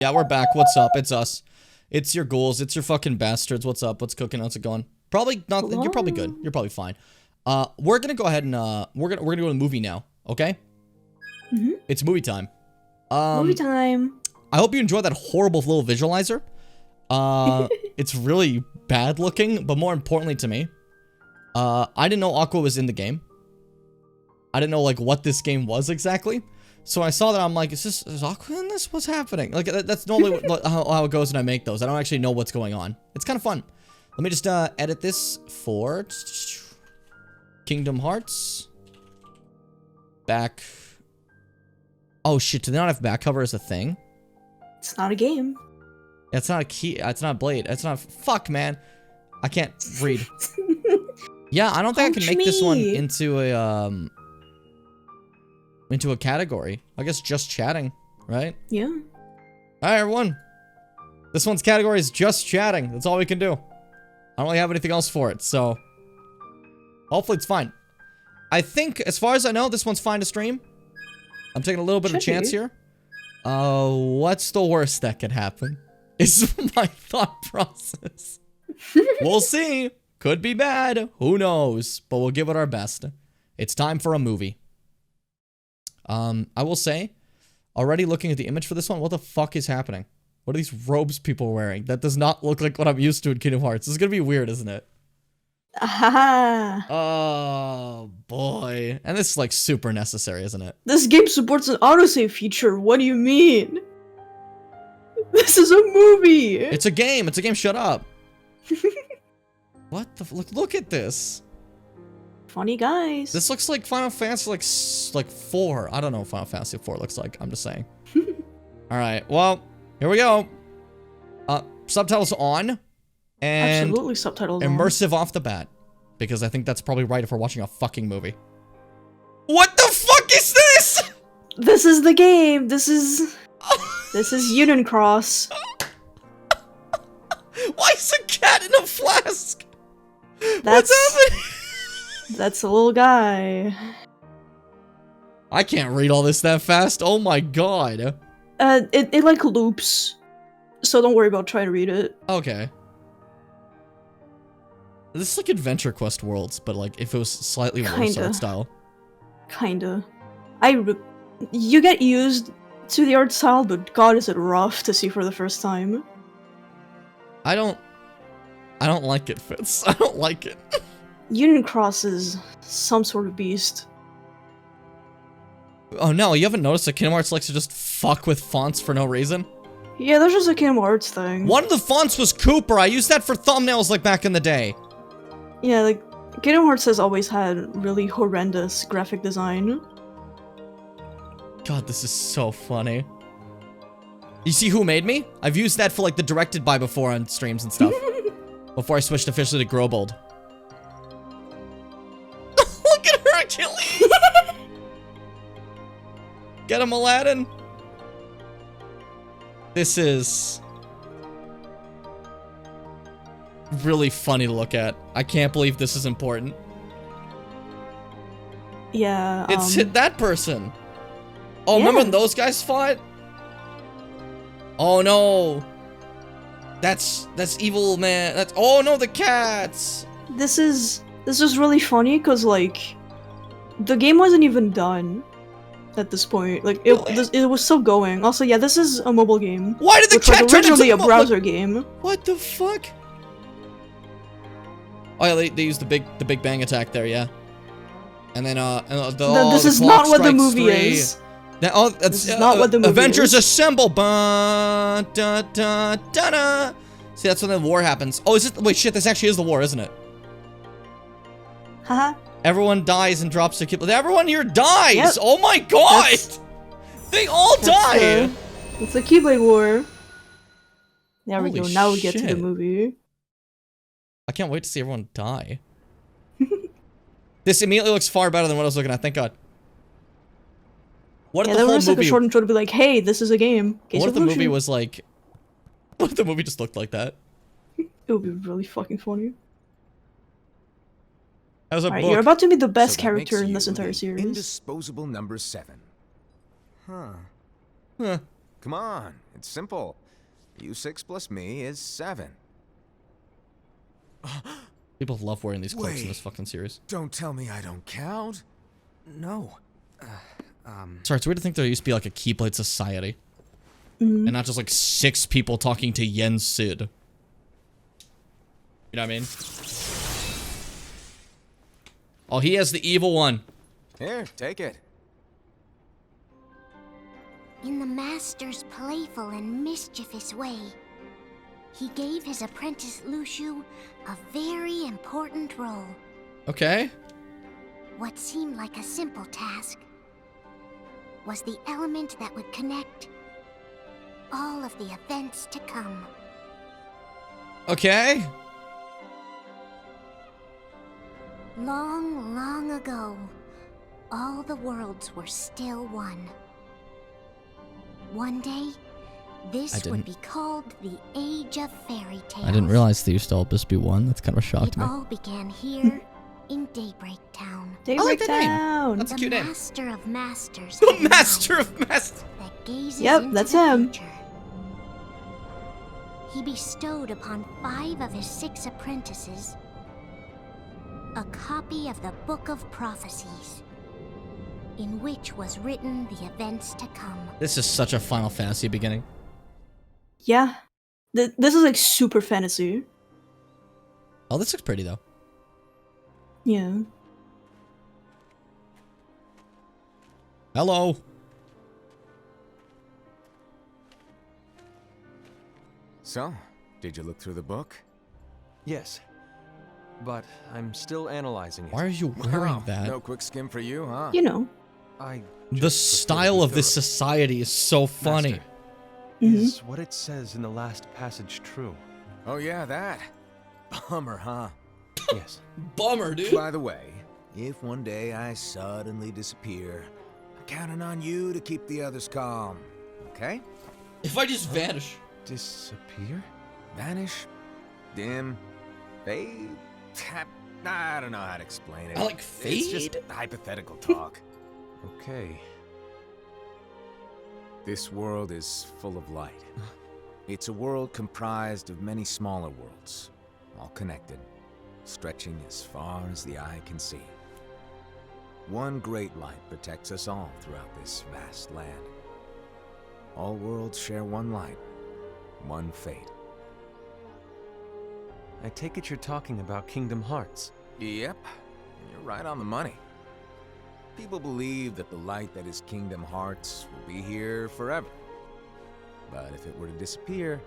Yeah, we're back. What's up? It's us. It's your ghouls. It's your fucking bastards. What's up? What's cooking? How's it going? Probably not. Hello? You're probably good. You're probably fine. We're gonna go ahead and we're gonna go to the movie now. Okay? It's movie time. Movie time. I hope you enjoyed that horrible little visualizer. It's really bad looking, but more importantly to me, I didn't know Aqua was in the game. I didn't know like what this game was exactly. So when I saw that, I'm like, is Aqua in this? What's happening? Like, that's normally how it goes when I make those. I don't actually know what's going on. It's kind of fun. Let me just edit this for Kingdom Hearts. Back. Oh shit, do they not have back cover as a thing? It's not a game. It's not a key. It's not a blade. It's not. Fuck, man. I can't read. Yeah, I don't think I can make this one into a category. I guess just chatting, right? Yeah. All right, everyone. This one's category is just chatting. That's all we can do. I don't really have anything else for it, so hopefully it's fine. I think, as far as I know, this one's fine to stream. I'm taking a little bit of a chance here. What's the worst that could happen? Is my thought process. We'll see. Could be bad. Who knows? But we'll give it our best. It's time for a movie. I will say, already looking at the image for this one, what the fuck is happening? What are these robes people are wearing? That does not look like what I'm used to in Kingdom Hearts. This is gonna be weird, isn't it? Aha. Oh, boy. And this is, like, super necessary, isn't it? This game supports an autosave feature. What do you mean? This is a movie. It's a game. It's a game. Shut up. What the look at this. Funny guys. This looks like Final Fantasy like 4. I don't know what Final Fantasy 4 looks like. I'm just saying. All right. Well, here we go. Subtitles on. And absolutely subtitles immersive off the bat. Because I think that's probably right if we're watching a fucking movie. What the fuck is this? This is the game. This is Union Cross. Why is a cat in a flask? What's happening? That's a little guy. I can't read all this that fast. Oh my god. It like loops. So don't worry about trying to read it. Okay. This is like Adventure Quest Worlds, but like if it was slightly worse art style. Kinda. You get used to the art style, but god is it rough to see for the first time. I don't like it, Fitz. I don't like it. Union Cross is some sort of beast. Oh no, you haven't noticed that Kingdom Hearts likes to just fuck with fonts for no reason? Yeah, there's just a Kingdom Hearts thing. One of the fonts was Cooper. I used that for thumbnails like back in the day. Yeah, like, Kingdom Hearts has always had really horrendous graphic design. God, this is so funny. You see who made me? I've used that for like the directed by before on streams and stuff. Before I switched officially to Grobold. Look at her, Achilles! Get him, Aladdin! This is really funny to look at. I can't believe this is important. Yeah, It's hit that person! Oh, yeah. Remember when those guys fought? Oh no! That's evil, man. That's oh no, the cats. This is really funny because like the game wasn't even done at this point. Like it was still going. Also, yeah, this is a mobile game. Why did the cat was turn into originally a browser game? What the fuck? Oh yeah, they used the Big Bang attack there, yeah. And then this is not what the movie is. That's not what the movie Avengers is. Assemble. Ba, da, da, da, da. See, that's when the war happens. Oh, is it? Wait, shit, this actually is the war, isn't it? Haha. Everyone dies and drops their Keyblade. Everyone here dies! Yep. Oh my god! They all die! It's a Keyblade War. There we Holy go, now we get to the shit. movie. I can't wait to see everyone die. This immediately looks far better than what I was looking at, thank god. What if the whole was like movie... a short intro to be like, hey, this is a game. What if the movie was like... What if the movie just looked like that? It would be really fucking funny. As a Alright, book. you're about to be the best So that character makes in this you entire the series. Indisposable number 7. Huh. Huh. Come on, it's simple. You 6 plus me is 7. People love wearing these cloaks in Wait. this fucking series. Don't tell me I don't count. No. Sorry, it's weird to think there used to be like a Keyblade society. And not just like 6 people talking to Yen Sid. You know what I mean? Oh, he has the evil one. Here, take it. In the master's playful and mischievous way, he gave his apprentice Lushu a very important role. Okay. What seemed like a simple task was the element that would connect all of the events to come. Okay. Long, long ago, all the worlds were still one. One day, this would be called the Age of Fairy Tales. I didn't realize there used to all just be one. That's kind of a shock to me. It all began here in Daybreak Town. Daybreak that name. Town. That's a cute name. The Master of Masters. The had a Master mouth of Masters. that gazes Yep, into that's the him. future. He bestowed upon 5 of his 6 apprentices a copy of the Book of Prophecies, in which was written the events to come. This is such a Final Fantasy beginning. Yeah. This is like super fantasy. Oh, this looks pretty though. Yeah. Hello. So, did you look through the book? Yes. But I'm still analyzing it. Why are you wearing Wow, that? No quick skim for you, huh? You know. I The just prefer to style be of this thorough. society is so funny. Master, Mhm. is what it says in the last passage true? Oh yeah, that. Bummer, huh? Yes. Bummer, dude. By the way, if one day I suddenly disappear, I'm counting on you to keep the others calm. Okay? If I just vanish. Disappear? Vanish, dim, fade. I don't know how to explain it. I like It's just fade? hypothetical talk. Okay. This world is full of light. It's a world comprised of many smaller worlds, all connected, stretching as far as the eye can see. One great light protects us all throughout this vast land. All worlds share one light, one fate. I take it you're talking about Kingdom Hearts. Yep, you're right on the money. People believe that the light that is Kingdom Hearts will be here forever. But if it were to disappear,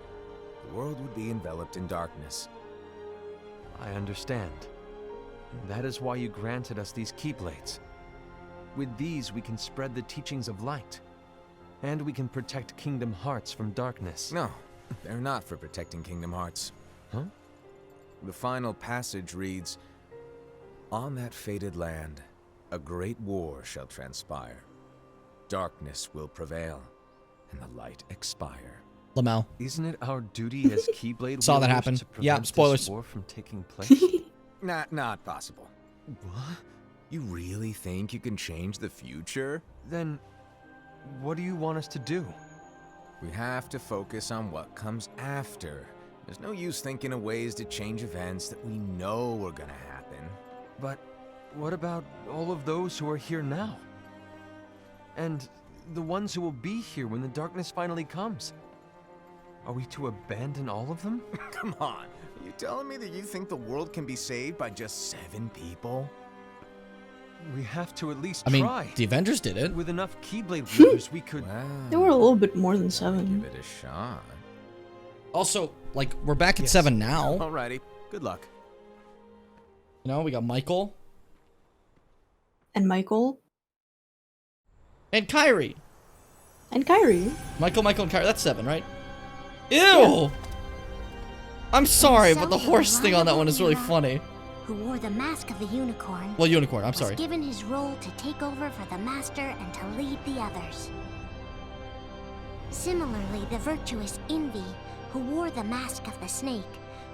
the world would be enveloped in darkness. I understand. That is why you granted us these Keyblades. With these, we can spread the teachings of light. And we can protect Kingdom Hearts from darkness. No, they're not for protecting Kingdom Hearts. Huh? The final passage reads, "On that fated land, a great war shall transpire. Darkness will prevail, and the light expire." Lamau. Isn't it our duty as Keyblade Saw that wielders happen. to Yeah, prevent spoilers. this war from taking place? Not possible. What? You really think you can change the future? Then, what do you want us to do? We have to focus on what comes after. There's no use thinking of ways to change events that we know are gonna happen. But what about all of those who are here now? And the ones who will be here when the darkness finally comes? Are we to abandon all of them? Come on, are you telling me that you think the world can be saved by just 7 people? We have to at least I mean, try. the Avengers did it. With enough Keyblade wielders, we could... Wow. They were a little bit more than 7. Give it a shot. Also, like, we're back at Yes. 7 now. Alrighty, good luck. You know, we got Michael And Michael. and Kyrie. And Kyrie. Michael, and Kyrie. That's 7, right? Ew! I'm sorry, but the So horse thing on that one is really Reliable funny. who wore the mask of the unicorn, Well, Unicorn, I'm was sorry. given his role to take over for the master and to lead the others. Similarly, the virtuous Envy, who wore the mask of the snake,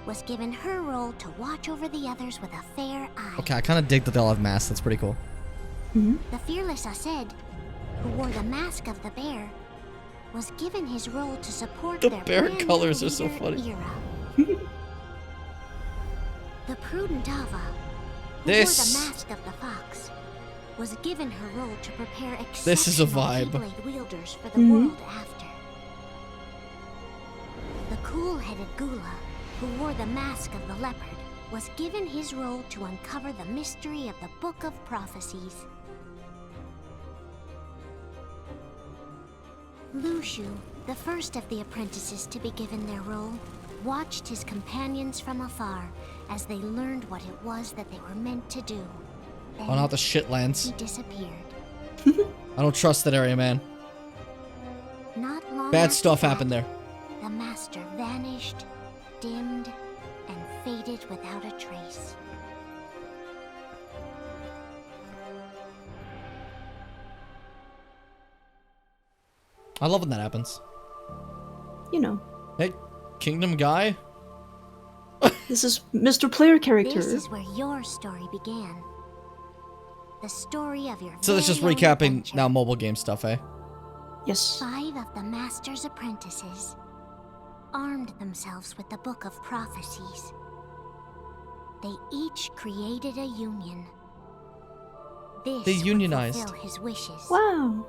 was given her role to watch over the others with a fair eye. Okay, I kind of dig that they all have masks. That's pretty cool. The fearless Aced, who wore the mask of the bear, was given his role to support The their bear brand colors new are so leader funny. Era. The prudent Ava, who This- wore the mask of the fox, was given her role to prepare exceptional This is a vibe. Keyblade wielders for the world after. The cool-headed Gula, who wore the mask of the leopard, was given his role to uncover the mystery of the Book of Prophecies. Lushu, the first of the apprentices to be given their role, watched his companions from afar as they learned what it was that they were meant to do. Then Oh, not the he shitlands. disappeared. I don't trust that area, man. Not long Bad after stuff that, happened there. The master vanished, dimmed, and faded without a trace. I love when that happens. You know, Hey, Kingdom guy? this is Mr. Player character. This is where your story began. The story of your So that's just very own recapping adventure. now mobile game stuff, eh? Yes. 5 of the master's apprentices armed themselves with the Book of Prophecies. They each created a union. This They would unionized. fulfill his wishes. Wow.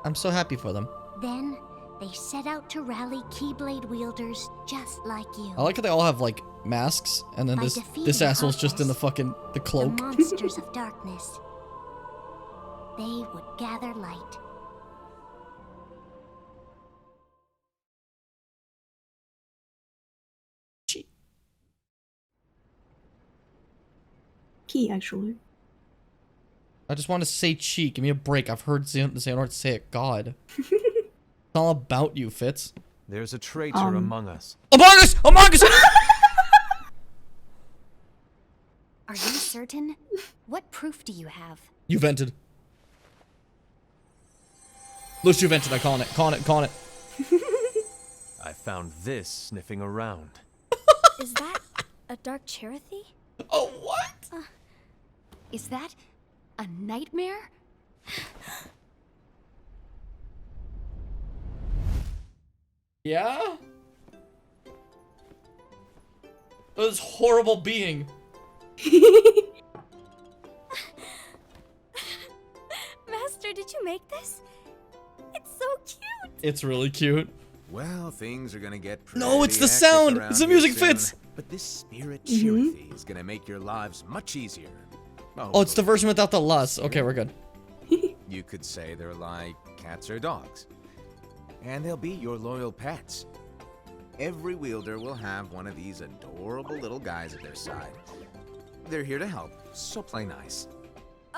I'm so happy for them. Then they set out to rally Keyblade wielders just like you. I like how they all have like masks, and then By this defeating asshole's just in the Heartless, fucking the the cloak. monsters of darkness. They would gather light. Key, actually. I just want to say cheek. Give me a break. I've heard Xehanort say it. God. It's all about you, Fitz. There's a traitor among us. Among Us! Among Us! Are you certain? What proof do you have? You vented. Lush, you vented. I calling it. Calling it. Calling it. I found this sniffing around. Is that a dark charity? Oh, what? Is that a nightmare? Yeah? This horrible being. Master, did you make this? It's so cute. It's really cute. Well, things are gonna get pretty No, it's the hectic sound. around It's the here music, soon, Fitz. But this spirit charity is gonna make your lives much easier. Oh, it's the version without the lust. Okay, we're good. You could say they're like cats or dogs. And they'll be your loyal pets. Every wielder will have one of these adorable little guys at their side. They're here to help, so play nice.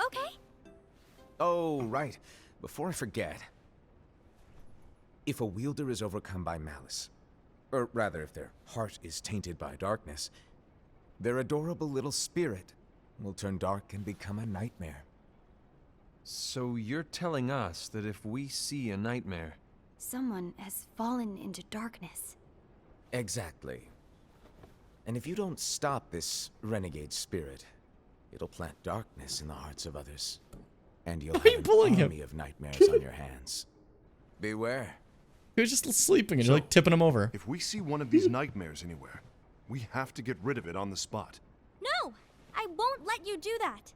Okay. Oh, right. Before I forget. If a wielder is overcome by malice, or rather if their heart is tainted by darkness, their adorable little spirit will turn dark and become a nightmare. So you're telling us that if we see a nightmare, Someone has fallen into darkness. Exactly. And if you don't stop this renegade spirit, it'll plant darkness in the hearts of others. And you'll Why are you have bullying an him? army of nightmares on your hands. Beware. He was just sleeping and you're like tipping him over. If we see one of these nightmares anywhere, we have to get rid of it on the spot. No! I won't let you do that.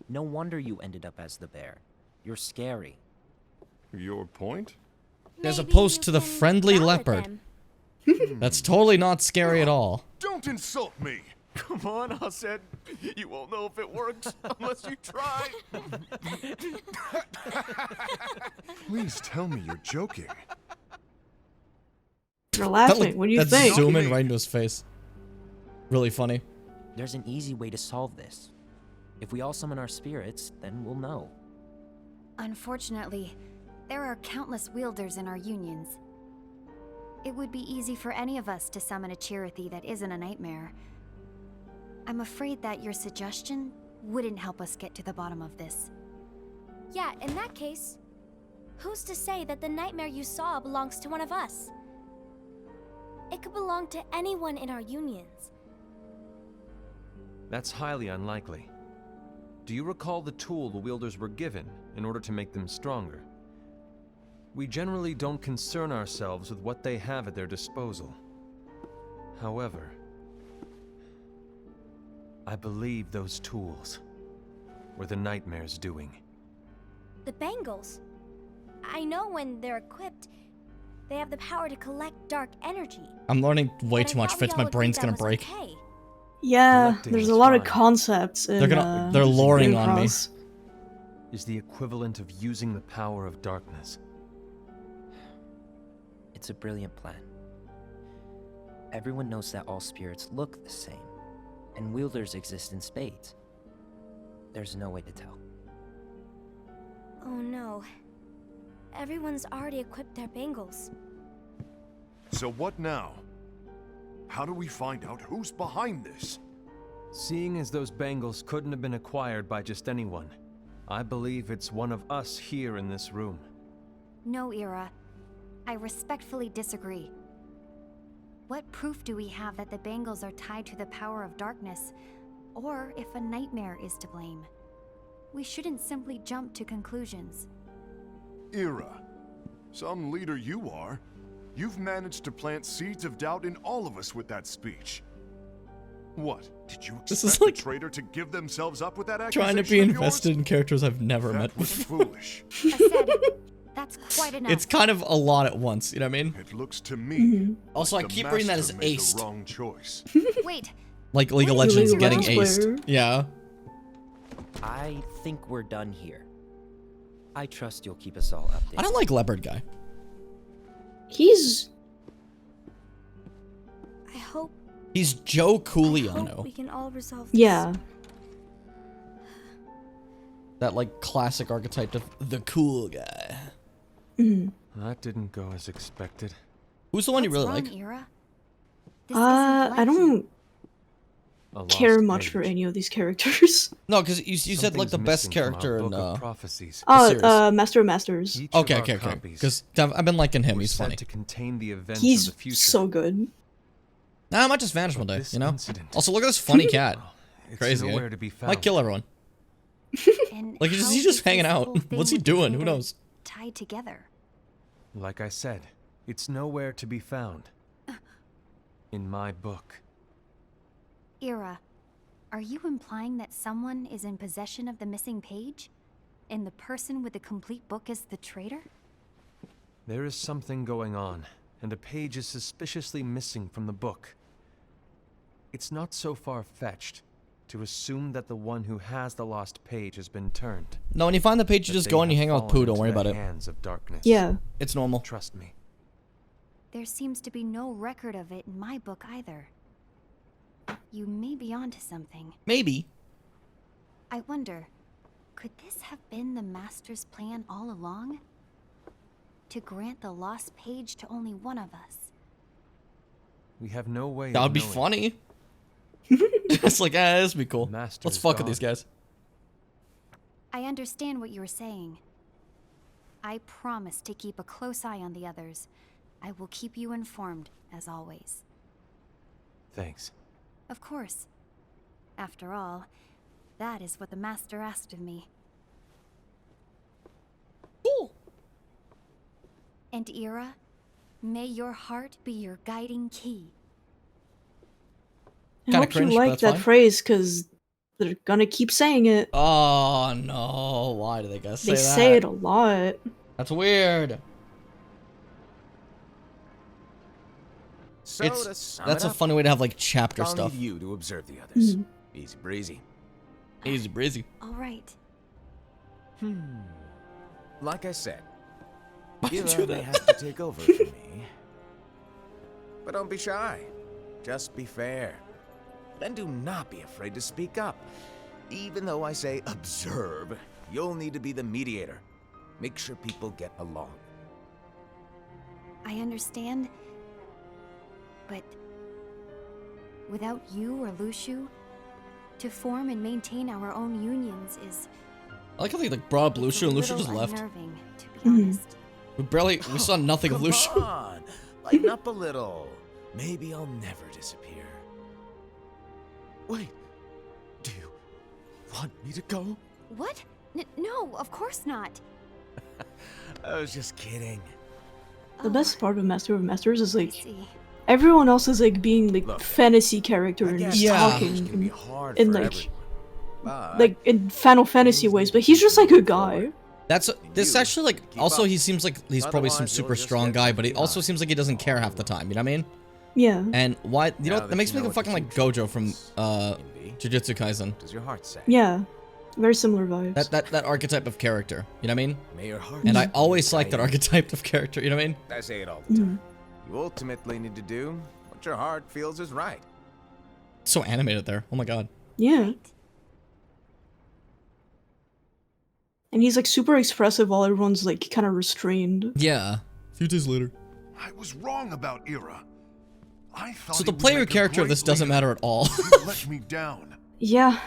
No wonder you ended up as the bear. You're scary. Your point? As Maybe opposed you to the can friendly growl at leopard. them. That's totally not scary at all. Don't insult me! come on, Hassan. You won't know if it works unless you try. Please tell me you're joking. You're laughing. What do you that's think? zoom in right into his face. Really funny. There's an easy way to solve this. If we all summon our spirits, then we'll know. Unfortunately, there are countless wielders in our unions. It would be easy for any of us to summon a Chirithy that isn't a nightmare. I'm afraid that your suggestion wouldn't help us get to the bottom of this. Yeah, in that case, who's to say that the nightmare you saw belongs to one of us? It could belong to anyone in our unions. That's highly unlikely. Do you recall the tool the wielders were given in order to make them stronger? We generally don't concern ourselves with what they have at their disposal. However, I believe those tools were the Nightmare's doing. The bangles. I know when they're equipped, they have the power to collect dark energy. I'm learning way But I too much, thought we Fitz. all My agreed brain's that gonna was break. okay. Yeah, Collecting there's is a lot of fine. concepts in They're luring Game on me. Cross. Is the equivalent of using the power of darkness. It's a brilliant plan. Everyone knows that all spirits look the same, and wielders exist in spades. There's no way to tell. Oh no. Everyone's already equipped their bangles. So what now? How do we find out who's behind this? Seeing as those bangles couldn't have been acquired by just anyone, I believe it's one of us here in this room. No, Ira. I respectfully disagree. What proof do we have that the bangles are tied to the power of darkness, or if a nightmare is to blame? We shouldn't simply jump to conclusions. Ira, some leader you are. You've managed to plant seeds of doubt in all of us with that speech. What? Did you This expect is like the traitor to give themselves up with that trying accusation to be of yours? invested in characters I've never met That was before. foolish. I said, that's quite enough. It's kind of a lot at once, you know what I mean? It looks to me. Also, I like the keep reading that as master made aced. the wrong choice. Wait, Like League of What? Legends League of getting Legends aced. player? Yeah. I think we're done here. I trust you'll keep us all updated. I don't like Leopard Guy. He's I hope He's Joe I hope we Cooliano. can all resolve this. yeah. That like classic archetype of the cool guy. That didn't go as expected. Who's the one you what's really wrong, like? Ira? This isn't I like don't you. A care lost much for page. any of these characters. No, because you said like Something's the best missing from our character in book of prophecies. series. Master of Masters. Each of Okay, our okay. copies Because I've been liking him. were He's said funny. to contain the events He's of the future. so good. Nah, I might just vanish one But day, this you know? incident- Also, look at this funny cat. Well, it's Crazy, eh? nowhere to be found. Might kill everyone. And Like, how he's just is hanging this out. whole thing What's he with the doing? Who traitor knows? Tied together. Like I said, it's nowhere to be found. In my book. Ira, are you implying that someone is in possession of the missing page? And the person with the complete book is the traitor? There is something going on, and a page is suspiciously missing from the book. It's not so far-fetched to assume that the one who has the lost page has been turned. No, when you find the page, you that just they go and you have hang out with fallen Pooh. Don't into worry the about it. hands of darkness. Yeah. It's normal. Trust me. There seems to be no record of it in my book either. You may be onto something. Maybe. I wonder, could this have been the Master's plan all along? To grant the lost page to only one of us? We have no way That of would be knowing. funny. Just like, this would be cool. Master Let's is fuck with gone. these guys. I understand what you were saying. I promise to keep a close eye on the others. I will keep you informed, as always. Thanks. Of course. After all, that is what the Master asked of me. Cool. And Ira, may your heart be your guiding key. I Kinda hope cringe, you but like that's that fine. phrase, because they're gonna keep saying it. Oh, no. Why do they guys say They that? say it a lot. That's weird. So It's to sum That's it a up, funny way to have like chapter I'll stuff. need you to observe the others. Mhm. Easy breezy. Easy breezy. All right. Like I said, Why'd you Ira do may that? have to take over for me. But don't be shy. Just be fair. And do not be afraid to speak up. Even though I say observe, you'll need to be the mediator. Make sure people get along. I understand. But without you or Luciu, to form and maintain our own unions is I like how they like brought up it's a Luciu and Luciu little just left. unnerving, to be Mhm. honest. We saw nothing of Come Luciu. on, lighten up a little. Maybe I'll never disappear. Wait, do you want me to go? What? No, of course not. I was just kidding. The best part of Master of Masters is I like see. everyone else is like being like Look, fantasy character I and guess just Yeah. talking change can be and, hard in for like everyone, but in Final Fantasy things ways, need but to he's keep just like a moving guy. forward. That's this You actually like keep also up. he seems like he's probably some Otherwise, super you'll just strong get guy, left but he also behind. seems like he doesn't care half the time. You know what I mean? Yeah. And why? You know Now what? That that makes you me know think what fucking the like future Gojo from holds, Envy, Jujutsu Kaisen. does your heart say? Yeah. Very similar vibes. That archetype of character. You know what I mean? May your heart And I be always like that guided. archetype of character. You know what I mean? I say it all the time. You ultimately need to do what your heart feels is right. So animated there. Oh my god. Yeah. And he's like super expressive while everyone's like kind of restrained. Yeah. A few days later. I was wrong about Ira. I thought So he the would player make a character of great this doesn't leader. matter at all. He let me down. Yeah.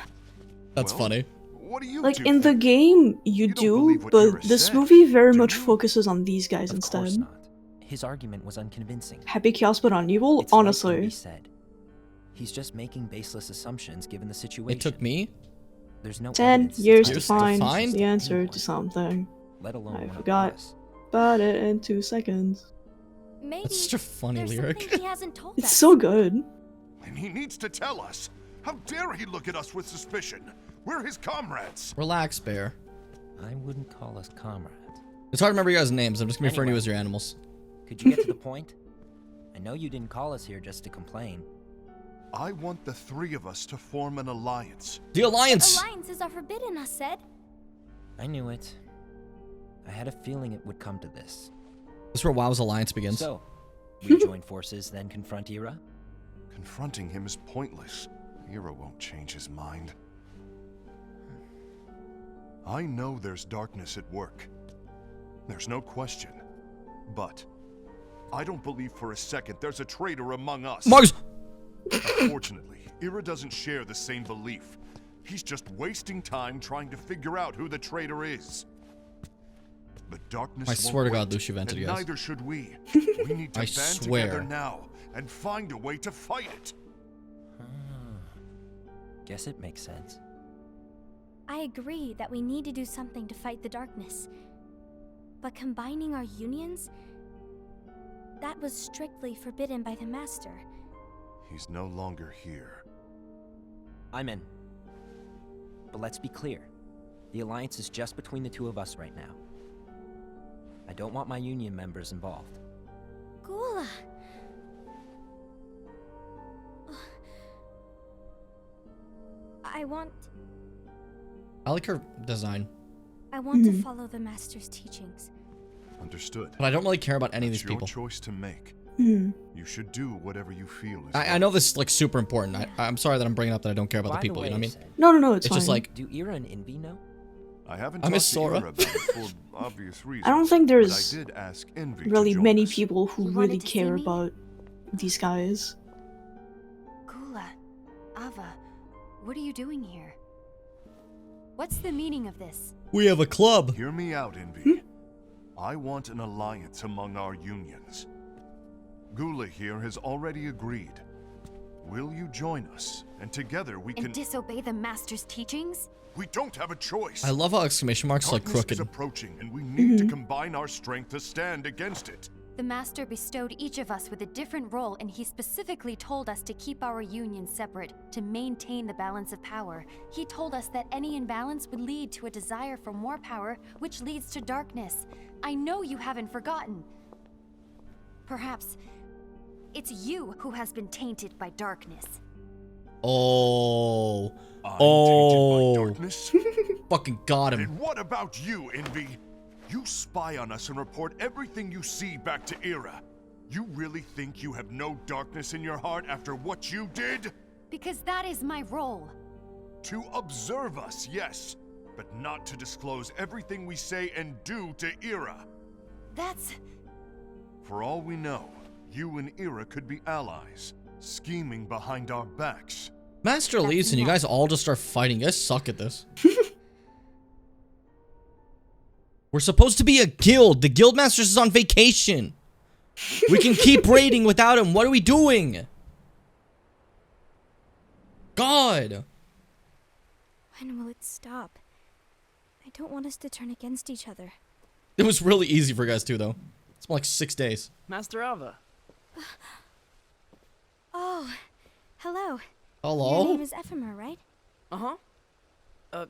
That's Well, funny. What do you Like two in the think? game, you You don't do, believe what but Ira this said, movie very do much you? focuses on these guys Of instead. course not. His argument was unconvincing. Happy Chaos but on evil? It's like Honestly. Indy said. He's just making baseless assumptions given the situation. It took me There's no 10 evidence years to Years to find find the answer anyone, to something. let alone I one of forgot. us. But it in 2 seconds. Maybe That's such a funny there's lyric. something he hasn't told It's us. so good. And he needs to tell us. How dare he look at us with suspicion? We're his comrades. Relax, Bear. I wouldn't call us comrades. It's hard to remember your guys' names. I'm just gonna refer to you Anyway. as your animals. Could you get to the point? I know you didn't call us here just to complain. I want the three of us to form an alliance. The Alliance! Alliances are forbidden, us said. I knew it. I had a feeling it would come to this. This is where WoW's Alliance begins. So, we join forces, then confront Ira? Confronting him is pointless. Ira won't change his mind. I know there's darkness at work. There's no question. But I don't believe for a second there's a traitor among us. Mars! Unfortunately, Ira doesn't share the same belief. He's just wasting time trying to figure out who the traitor is. The darkness I won't swear to God, wait, Lucio vented and you guys. neither should we. We need to I band swear. together now and find a way to fight it. Guess it makes sense. I agree that we need to do something to fight the darkness. But combining our unions? That was strictly forbidden by the Master. He's no longer here. I'm in. But let's be clear. The alliance is just between the two of us right now. I don't want my union members involved. Gula! I want I like her design. to follow the Master's teachings. Understood. But I don't really care about any of It's these your people. choice to make. Mhm. You should do whatever you feel is I know this is like super important. I'm sorry that I'm bringing up that I don't care about By the people, you know what I mean? Sid, No, it's It's fine. just like, do Ira and Envy know? I haven't I talked miss to Sora. Ira about it for obvious reasons. I don't think but there's I did ask Envy to really join many us. people who You really wanted to see care me? about these guys. Gula, Ava, what are you doing here? What's the meaning of this? we have a club. Hear me out, Envy. I want an alliance among our unions. Gula here has already agreed. Will you join us? And together we And can... disobey the Master's teachings? We don't have a choice. I love how exclamation marks like Darkness crooked. is approaching, and we need to combine our strength to stand against it. The Master bestowed each of us with a different role, and he specifically told us to keep our union separate, to maintain the balance of power. He told us that any imbalance would lead to a desire for more power, which leads to darkness. I know you haven't forgotten. Perhaps it's you who has been tainted by darkness. Oh. I'm Oh. tainted by darkness? Fucking got him. And what about you, Envy? You spy on us and report everything you see back to Ira. You really think you have no darkness in your heart after what you did? Because that is my role. To observe us, yes, but not to disclose everything we say and do to Ira. That's... For all we know, you and Ira could be allies, scheming behind our backs. Master That's leaves and you enough. guys all just start fighting. You guys suck at this. We're supposed to be a guild. The guild masters is on vacation. We can keep raiding without him. What are we doing? God. When will it stop? I don't want us to turn against each other. It was really easy for you guys too, though. It's been like 6 days. Master Alva. Oh, hello. Hello? Your name is Ephemer, right? Uh-huh.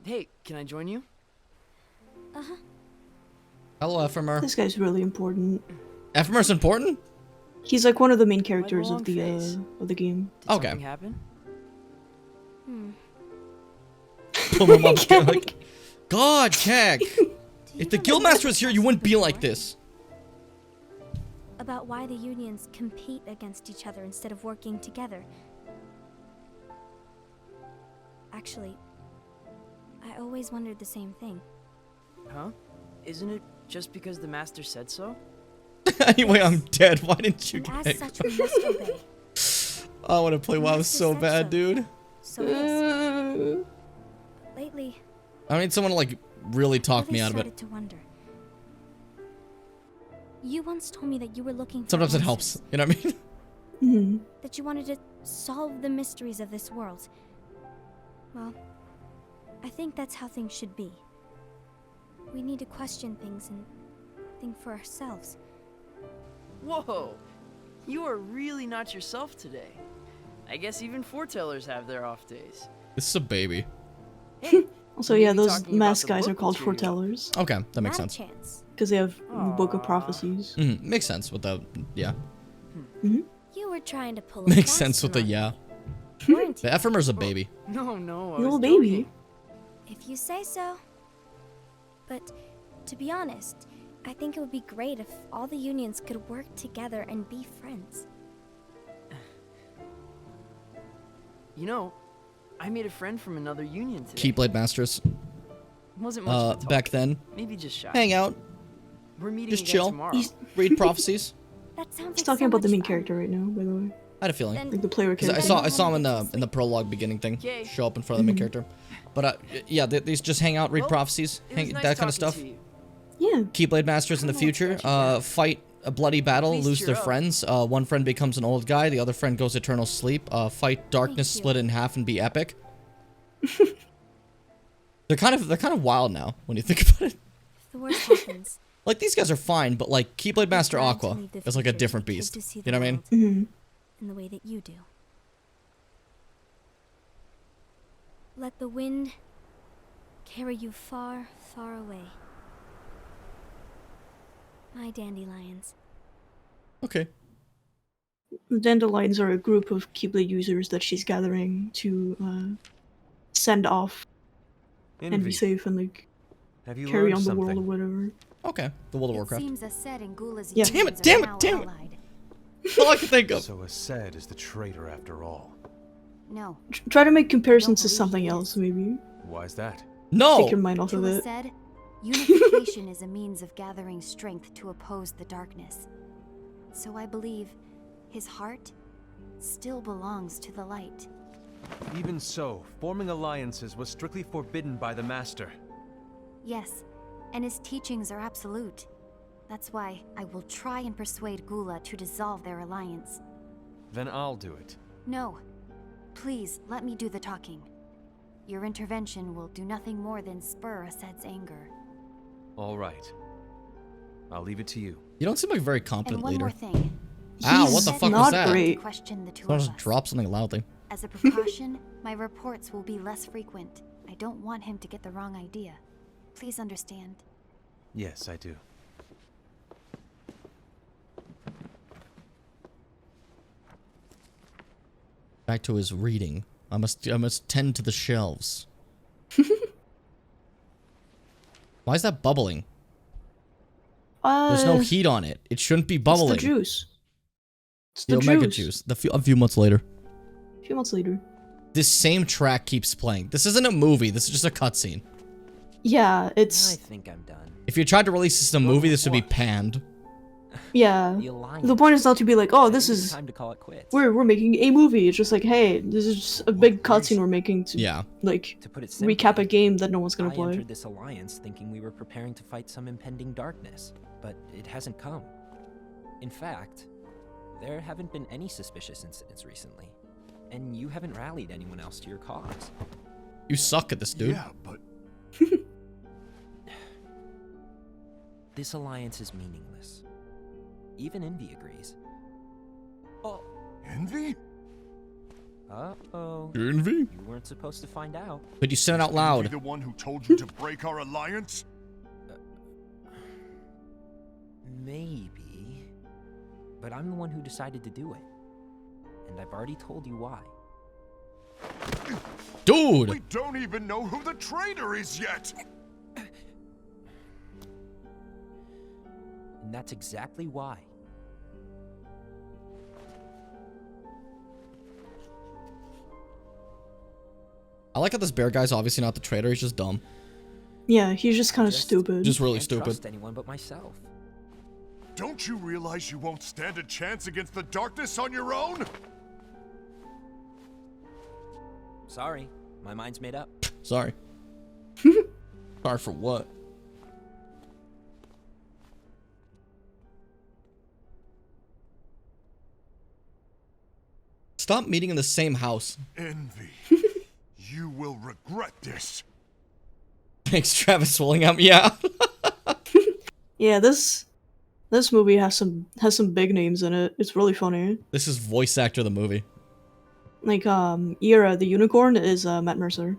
Hey, can I join you? Uh-huh. Hello, Ephemer. This guy's really important. Ephemer's important? He's like one of the main characters long of the face? game. Did Okay. something happen? Pull him up. Like, God, Keg. If the Guildmaster was here, you wouldn't be like this. About why the unions compete against each other instead of working together. Actually, I always wondered the same thing. Huh? Isn't it just because the Master said so? Anyway, I'm dead. Why didn't you And get as such, we must obey. I want to play WoW Master so said bad, so. dude. So it is. But lately, I need someone to, like, really talk really me out of started it. to wonder. You once told me that you were looking for Sometimes it answers, helps. You know what I mean? that you wanted to solve the mysteries of this world. Well, I think that's how things should be. We need to question things and think for ourselves. Whoa! You are really not yourself today. I guess even foretellers have their off days. This is a baby. Hey, Also, maybe yeah, those talking about masked the guys are book called material. foretellers Okay, that makes Not a sense. chance. because they have Book of Aww. Prophecies. Makes sense with the, yeah. You were trying to pull a Makes fast sense with the one, yeah. weren't The you? Ephemer's a baby. No, no, I Little was baby. joking. If you say so. But to be honest, I think it would be great if all the unions could work together and be friends. You know, I made a friend from another union today. Keyblade Masters. Wasn't much for Back talking. then. Maybe just shy. Hang out. We're meeting just again chill. tomorrow. He's, Read prophecies. That sounds he's like talking so about the much main fun. character right now, by the way. I had a feeling. Then Like the player 'Cause character. I saw him in the prologue beginning thing. Yay. Show up in front of the main character. But yeah, these just hang out, read Well, prophecies, It was hang, nice that kind of talking stuff. to you. Yeah. Keyblade Masters in the I don't know future, what's got you back. fight a bloody battle, Please lose cheer their up. friends. One friend becomes an old guy, the other friend goes eternal sleep. Fight darkness, Thank you. split it in half, and be epic. they're kind of wild now when you think about it. If the worst happens, Like these guys are fine, but like Keyblade Master glad to Aqua leave the is like a future different to kids beast. to see You the know what I mean? world hmm in the way that you do. Let the wind carry you far, far away. My dandelions. Okay. The Dandelions are a group of Keyblade users that she's gathering to send off and be Envy, safe and like have you carry learned on the something? world or whatever. Okay. The World of It Warcraft. seems Ased and Gula's Yeah. Damn it, unions are damn it, now damn it. allied. That's all I can think of. So Ased is the traitor after all. No. Try to make comparisons to believe something he is. else, maybe. Why is that? Take your No. mind off To of it. Ased, unification is a means of gathering strength to oppose the darkness. So I believe his heart still belongs to the light. Even so, forming alliances was strictly forbidden by the Master. Yes, and his teachings are absolute. That's why I will try and persuade Gula to dissolve their alliance. Then I'll do it. No. Please, let me do the talking. Your intervention will do nothing more than spur Ased's anger. All right. I'll leave it to you. You don't seem like a very And competent one leader. more thing. Ow, He's what the fuck was not that? great. Question the two Someone of just us. drop something loudly. As a precaution, my reports will be less frequent. I don't want him to get the wrong idea. Please understand. Yes, I do. Back to his reading. I must tend to the shelves. Why is that bubbling? There's no heat on it. It shouldn't be bubbling. It's the juice. It's The the Omega juice. juice. A few months later. A few months later. This same track keeps playing. This isn't a movie. This is just a cutscene. Yeah, I it's think I'm done. If you tried to release this as a movie, this would be what? panned. yeah. The Alliance. The point is not to be like, oh, I this think it's is time to call it quits. we're making a movie. It's just like, hey, this is just a big cutscene we're making to Yeah. like To put it simply, recap a game that no one's gonna I play. entered this alliance thinking we were preparing to fight some impending darkness, but it hasn't come. In fact, there haven't been any suspicious incidents recently, and you haven't rallied anyone else to your cause. You suck at this, dude. Yeah, but This alliance is meaningless. Even Envy agrees. Oh. Envy? Uh-oh. Envy? You weren't supposed to find out. But you said it out Envy loud. the one who told you to break our alliance? Maybe. But I'm the one who decided to do it. And I've already told you why. Dude! We don't even know who the traitor is yet! And that's exactly why. I like how this bear guy's obviously not the traitor, he's just dumb. Yeah, he's just kind of stupid. Just really Can't stupid. trust anyone but myself. Don't you realize you won't stand a chance against the darkness on your own? Sorry, my mind's made up. Sorry. Sorry for what? Stop meeting in the same house. Envy. You will regret this. Thanks, Travis Willingham. Yeah. Yeah, this movie has some big names in it. It's really funny. This is voice actor of the movie. Like Ira the unicorn is Matt Mercer.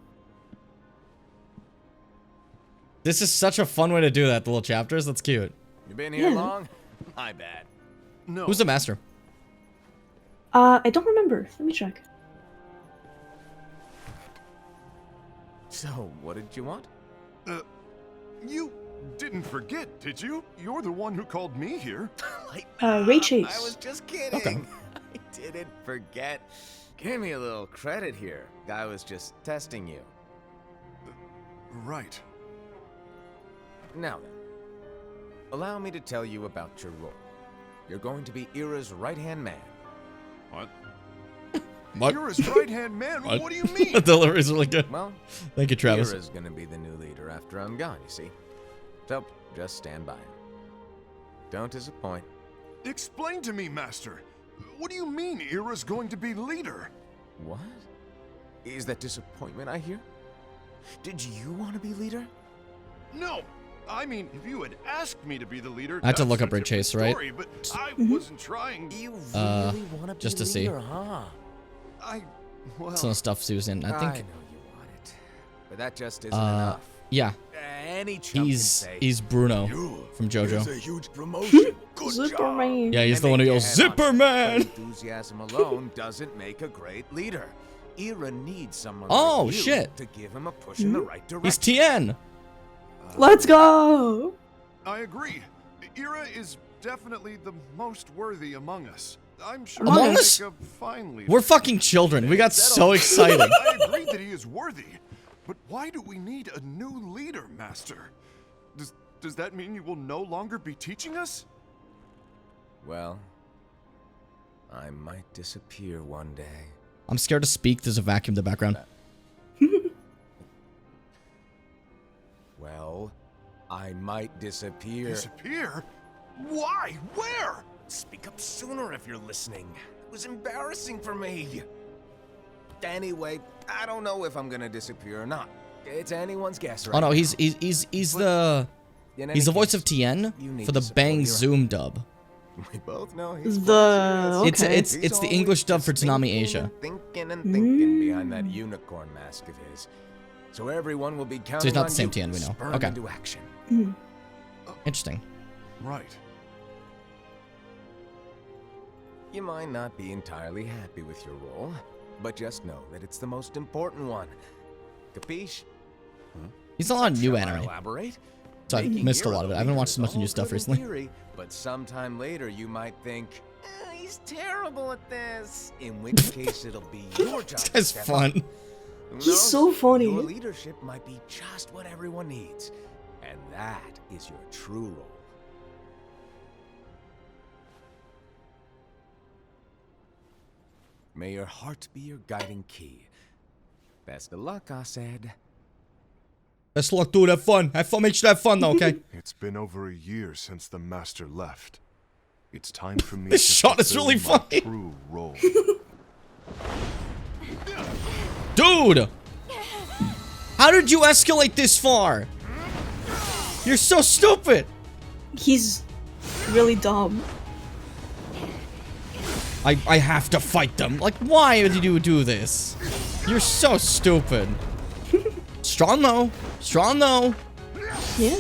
This is such a fun way to do that, the little chapters. That's cute. You been here Yeah. long? My bad. No. Who's the master? I don't remember. Let me check. So, what did you want? You didn't forget, did you? You're the one who called me here. Ray Chase. I was just kidding. Okay. I didn't forget. Give me a little credit here. I was just testing you. Right. Now then, allow me to tell you about your role. You're going to be Ira's right-hand man. What? What? You're his right-hand man? What do you mean? The delivery is really good. Well, Thank you, Travis. Ira's gonna be the new leader after I'm gone, you see. So, just stand by him. Don't disappoint. Explain to me, Master. What do you mean Ira's going to be leader? What? Is that disappointment I hear? Did you want to be leader? No. I mean, if you had asked me to be the leader, I had to that's look a up Ray different Chase, right? story, but I wasn't trying. You really want to be just to see. leader, huh? Well, Some of the stuff he was in. I I think. know you want it, but that just isn't Uh, enough. yeah. Any chump can He's say, Bruno you. from It's JoJo. a huge promotion. Good job. Superman. Yeah, he's And the one who make yells, your head "Zipper on. Man!" But enthusiasm alone doesn't make a great leader. Ira needs someone Oh, like you shit. to give him a push in the right direction. He's Tien. Let's go. I agree. Ira is definitely the most worthy among us. I'm sure Among he'll us? make a fine leader. We're fucking children. We got so excited. I agree that he is worthy, but why do we need a new leader, Master? Does that mean you will no longer be teaching us? Well, I might disappear one day. I'm scared to speak. There's a vacuum in the background. Well, I might disappear. Disappear? Why? Where? Speak up sooner if you're listening. It was embarrassing for me. Anyway, I don't know if I'm gonna disappear or not. It's anyone's guess, right? Oh no, now. he's the In any he's the voice case, of Tien you need for to the support Bang Ira. Zoom dub. We both know he's The full of It's okay. it's He's it's the always English dub just for Tsunami thinking Asia. and thinking and thinking behind that unicorn mask of his. So everyone will be counting not on the same you Tien, to we know. spur him Okay. into action. Interesting. Right. You might not be entirely happy with your role, but just know that it's the most important one. Capiche? He's a lot of new Shall I anime, elaborate? so I Making missed a Ira lot of it. the I haven't leader watched is as much all new stuff good in recently. theory, but sometime later you might think, he's terrible at this. In which case it'll be your job to It's step fun. up. Who He's knows? so funny. Your leadership might be just what everyone needs, and that is your true role. May your heart be your guiding key. Best of luck, I said. Best of luck, dude. Have fun. Have fun. Make sure to have fun, though. Okay. It's been over a year since the Master left. It's time for me This to shot is fulfill really my funny. true role. Dude! How did you escalate this far? You're so stupid! He's really dumb. I have to fight them. Like, why did you do this? You're so stupid. Strong though. Strong though. Yeah.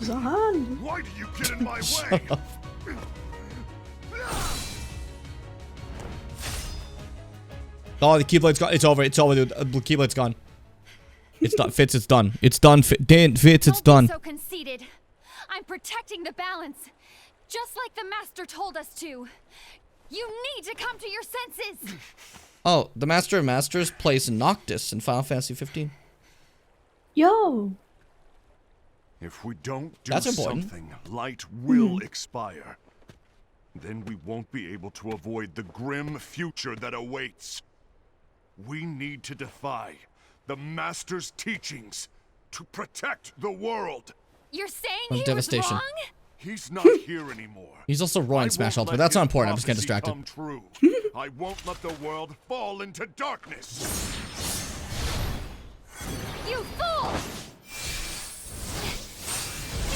Zahan. Why do you get in my way? Oh, the Keyblade's gone. It's over. It's over, dude. The Keyblade's gone. It's done. Fitz, it's done. It's done. Fitz, it's done. Don't be so conceited. I'm protecting the balance, just like the Master told us to. You need to come to your senses. Oh, the Master of Masters plays Noctis in Final Fantasy 15. Yo. If we don't do That's important. something, light will expire. Then we won't be able to avoid the grim future that awaits. We need to defy the Master's teachings to protect the world. You're saying Of he devastation. was wrong? He's not here anymore. He's also Roy in I Smash won't Ultimate. let That's not his important. I'm just getting prophecy distracted. come true. I won't let the world fall into darkness. You fool!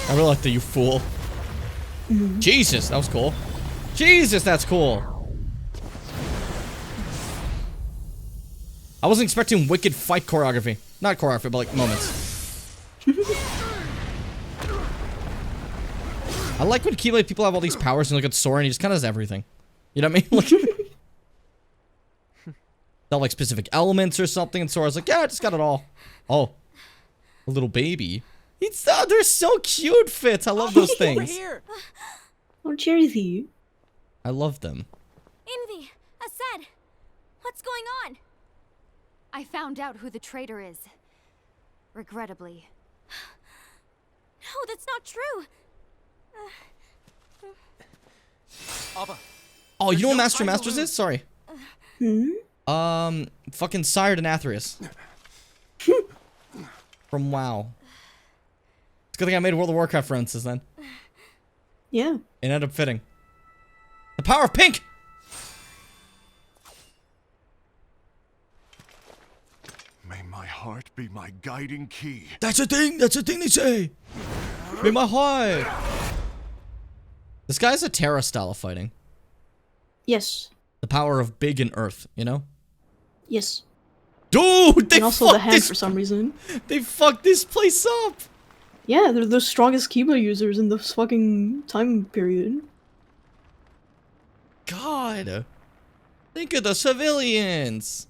I really like the you fool. Jesus, that was cool. Jesus, that's cool. I wasn't expecting wicked fight choreography. Not choreography, but like moments. I like when Keyblade people have all these powers and look at Sora and he just kind of does everything. You know what I mean? Like, they're like specific elements or something, and Sora's like, yeah, I just got it all. Oh, a little baby. It's they're so cute, Fitz. I love those things. Here. Oh, Jersey. I love them. Envy, Asad, what's going on? I found out who the traitor is. Regrettably. No, that's not true. Abba. Oh, you know what Master time to Masters lose. is? Sorry. Fucking Sire Denathrius. From WoW. It's a good thing I made World of Warcraft references then. Yeah. It ended up fitting. The power of pink! May my heart be my guiding key. That's a thing they say! May my heart! This guy's a Terra style of fighting. Yes. The power of big and earth, you know? Yes. Dude, they And also the fucked hand this. for some reason. They fucked this place up. Yeah, they're the strongest Keyblade users in this fucking time period. God, think of the civilians.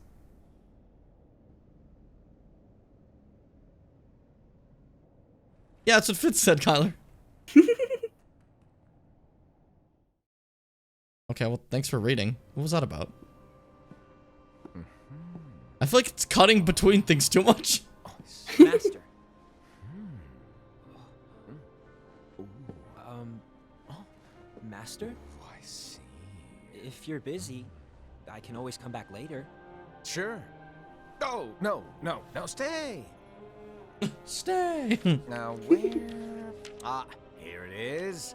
Yeah, that's what Fitz said, Kyler. Okay, well, thanks for reading. What was that about? I feel like it's cutting between things too much. Master. Master? I see. If you're busy, I can always come back later. Sure. Oh, no, stay. Stay. Now, where? Ah, here it is.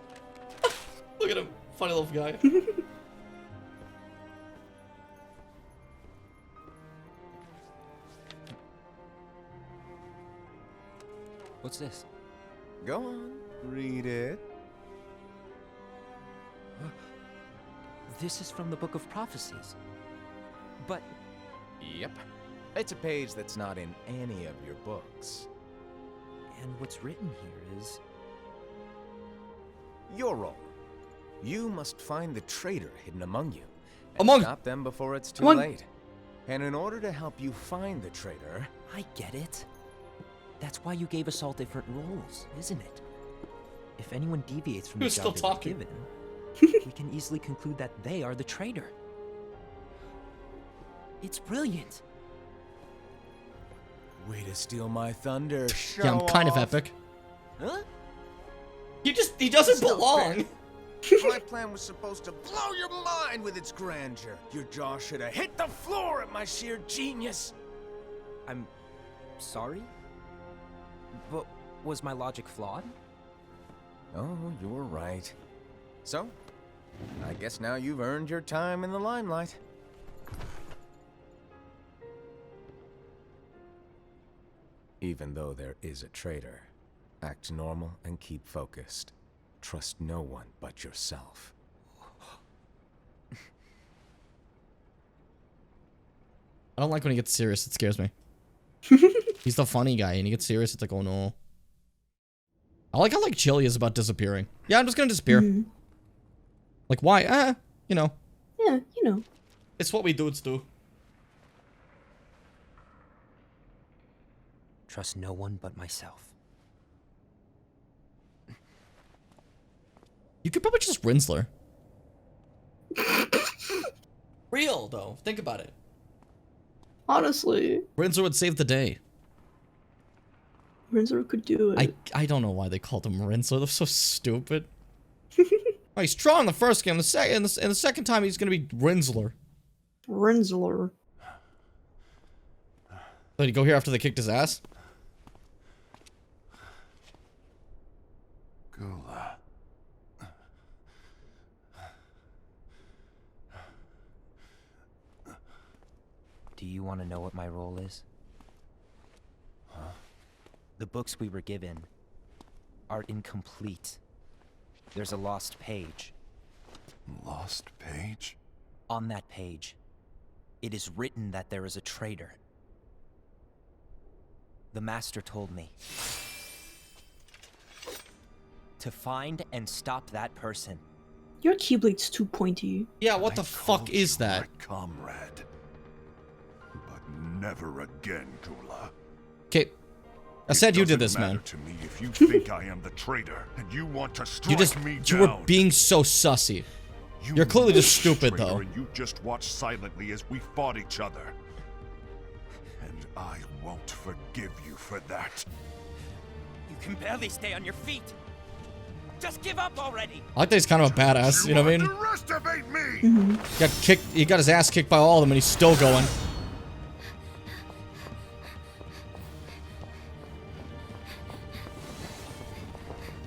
Look at him. Funny little guy. What's this? Go on, read it. This is from the Book of Prophecies. But Yep. It's a page that's not in any of your books. and what's written here is Your role. You must find the traitor hidden among you. And Among- stop them before it's too Among- late. And in order to help you find the traitor, I get it. That's why you gave us all different roles, isn't it? If anyone deviates from the Who's job still they were talking? given, we can easily conclude that they are the traitor. It's brilliant. way to steal my thunder. Yeah, I'm show kind of off. epic. Huh? He doesn't It's not belong. My plan was supposed to blow your mind with its grandeur. Your jaw should have hit the floor at my sheer genius. I'm sorry? But was my logic flawed? Oh, you were right. So, I guess now you've earned your time in the limelight. Even though there is a traitor, act normal and keep focused. Trust no one but yourself. I don't like when he gets serious. It scares me. He's the funny guy, and he gets serious. It's like, oh no. I like how like chill he is about disappearing. Yeah, I'm just gonna disappear. Like why? You know. Yeah, you know. It's what we dudes do. Trust no one but myself. You could probably just Rinsler. Real though. Think about it. Honestly, Rinsler would save the day. Rinsler could do it. I don't know why they called him Rinsler. They're so stupid. Oh, he's strong the first game. The second time he's gonna be Rinsler. Rinsler. Did he go here after they kicked his ass? Gula. Do you want to know what my role is? Huh? The books we were given are incomplete. There's a lost page. Lost page? On that page, it is written that there is a traitor. The Master told me to find and stop that person. Your Keyblade's too pointy. Yeah, what the fuck is that? My comrade. But never again, Gula. Okay. I said you did this, man. To me if you think I am the traitor and you want to strike me you down. were being so sussy. You're clearly just stupid, though. And you just watched silently as we fought each other. And I won't forgive you for that. You can barely stay on your feet. Just give up already. I like that he's kind of a badass, you know what I mean? Underestimate me! Got kicked, he got his ass kicked by all of them and he's still going.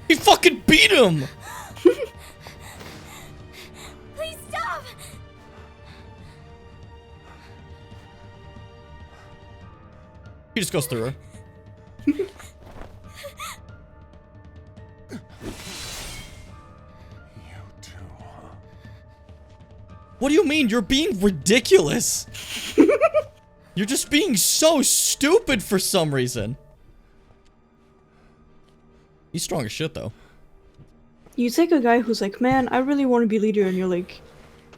He fucking beat him! Please stop! He just goes through her. What do you mean? You're being ridiculous. You're just being so stupid for some reason. He's strong as shit, though. You take a guy who's like, man, I really want to be leader, and you're like,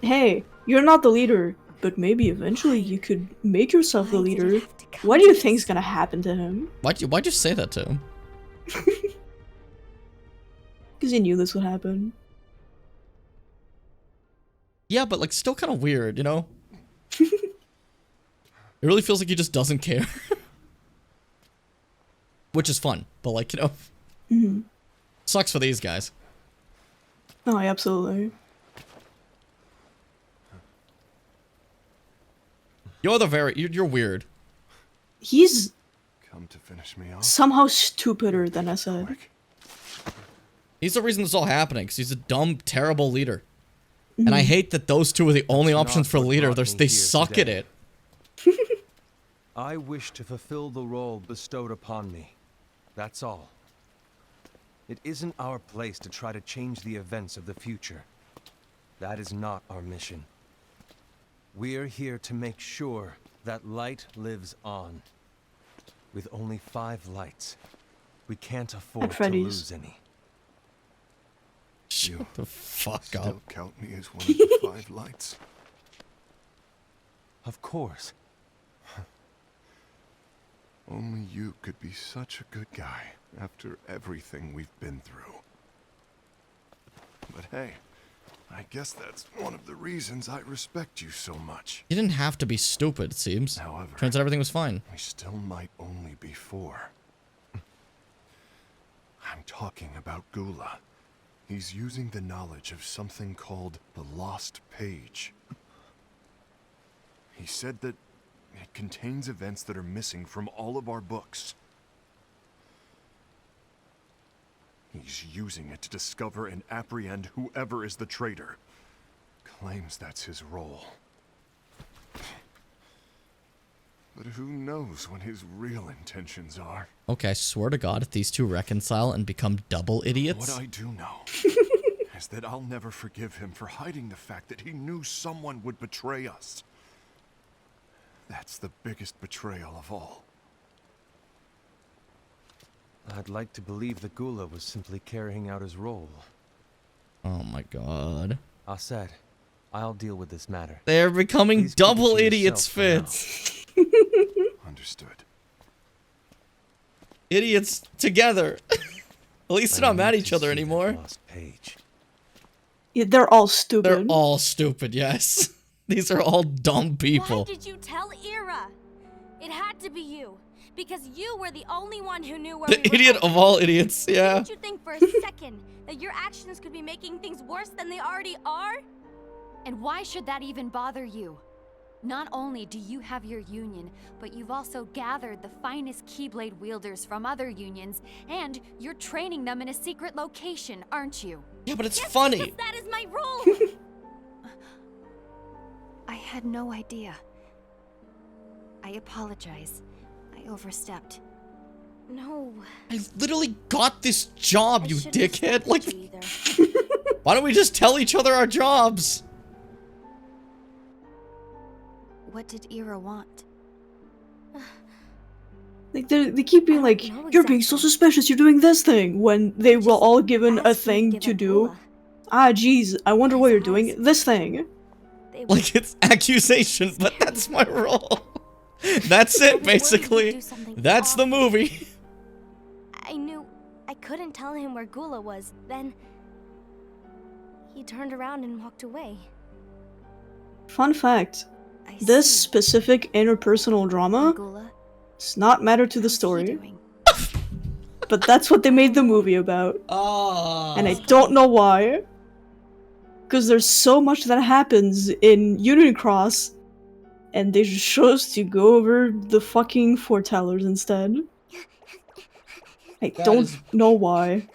hey, you're not the leader, but maybe eventually you could make yourself the leader. What do you think's gonna happen to him? Why'd you say that to him? Because you knew this would happen. Yeah, but like still kind of weird, you know? It really feels like he just doesn't care. Which is fun, but like, you know, sucks for these guys. Oh, absolutely. You're weird. He's Come to finish me off. somehow stupider than I said. He's the reason this is all happening, because he's a dumb, terrible leader. And I hate that those two are the only options for leader. They suck at it. I wish to fulfill the role bestowed upon me. That's all. It isn't our place to try to change the events of the future. That is not our mission. We're here to make sure that light lives on. With only 5 lights, we can't afford to lose any. Shut the fuck Still up. count me as one of the 5 lights. Of course. Only you could be such a good guy after everything we've been through. But hey, I guess that's one of the reasons I respect you so much. You didn't have to be stupid, it seems. However, turns out everything was fine. We still might only be 4. I'm talking about Gula. He's using the knowledge of something called the Lost Page. He said that it contains events that are missing from all of our books. He's using it to discover and apprehend whoever is the traitor. Claims that's his role. But who knows what his real intentions are? Okay, I swear to God, if these two reconcile and become double idiots. What I do know is that I'll never forgive him for hiding the fact that he knew someone would betray us. That's the biggest betrayal of all. I'd like to believe the Gula was simply carrying out his role. Oh my God. Assad, I'll deal with this matter. They're becoming Please keep it double to idiots, yourself Fitz. Understood. Idiots together. At least they're not mad at each other anymore. Lost page. Yeah, they're all stupid. They're all stupid, yes. These are all dumb people. Why did you tell Ira? It had to be you. Because you were the only one who knew where The we were idiot going. of all idiots, yeah. Didn't you think for a second that your actions could be making things worse than they already are? And why should that even bother you? Not only do you have your union, but you've also gathered the finest Keyblade wielders from other unions, and you're training them in a secret location, aren't you? Yeah, but it's Yes, funny. because that is my role. I had no idea. I apologize. I overstepped. No. I literally got this job, I you shouldn't have dickhead. stopped Like, you either. why don't we just tell each other our jobs? What did Ira want? Like they keep being I like, don't know "You're being so exactly. suspicious. You're doing this thing," when they were Just all given a asked me thing give to a do. Gula. Ah, geez, I wonder what you're doing. Besides- This thing. They were Like, it's accusation, but that's my role. That's I it, was worried you'd basically. do something That's the awful. movie. I knew I couldn't tell him where Gula was. Then he turned around and walked away. Fun fact: I this see. specific interpersonal drama Gula, does not matter to the how's he story, doing? but that's what they made the movie about, Oh. and I don't know why. Because there's so much that happens in Union Cross, and they just chose to go over the fucking foretellers instead. I That don't is- know why.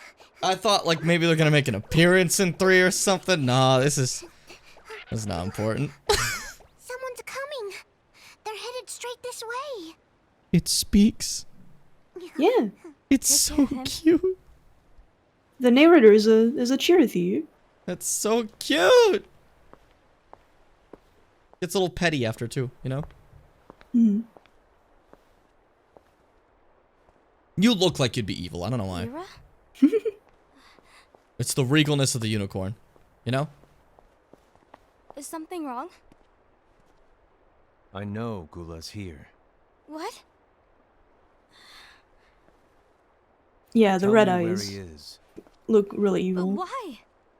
I thought, like, maybe they're gonna make an appearance in 3 or something. Nah, this is not important. Someone's coming. They're headed straight this way. It speaks. Yeah, It's Take so care, Hen. cute. the narrator is a charity. That's so cute. It's a little petty after too, you know? Hmm. You look like you'd be evil. I don't know why. Ira? It's the regalness of the unicorn, you know? Is something wrong? I know Gula's here. What? Yeah, the Tell red me where eyes he is. look really But evil. why?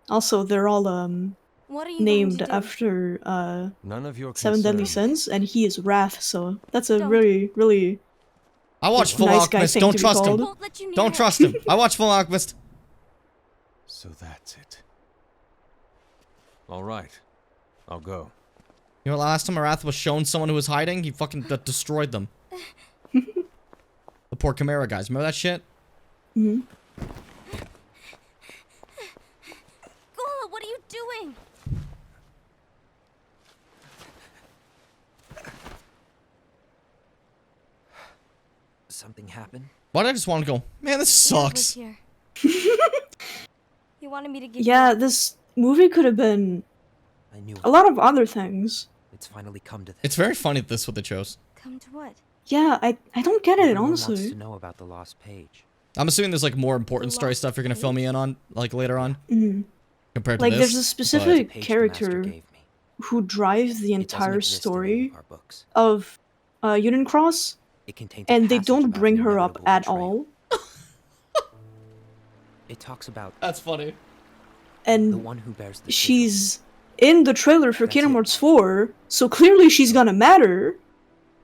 Also, they're all What are you named going to do? after None of your Seven Deadly concern. Sins, and he is Wrath, so that's a Don't. really I watch Full nice guy Alchemist. thing Don't to be trust him. called. Won't let you near Don't her. trust him. I watch Full Alchemist. So that's it. All right. I'll go. You know, last time Arath was shown someone who was hiding, he fucking destroyed them. The poor Chimera guys. Remember that shit? Mhm. Gula, what are you doing? Something happened? Why did I just want to go, man, this Ira was sucks. here. He wanted me to give Yeah, you this movie could have been I knew a lot of other things. it's finally come to this. It's very funny that this is what they chose. Come to what? Yeah, I don't get it, Everyone wants honestly. to know about the lost page. I'm assuming there's like more important The story lost stuff you're gonna fill me in on, like later on, Mhm. compared to Like, this. there's a The specific page the master character gave me. who drives the It doesn't entire exist in any story of our books. of Union Cross, It contains a and they passage don't about bring an her up inevitable at betrayal. all. It talks about That's funny. the And one who bears the sigil. she's in the trailer for That's Kingdom it. Hearts 4, so clearly she's gonna matter,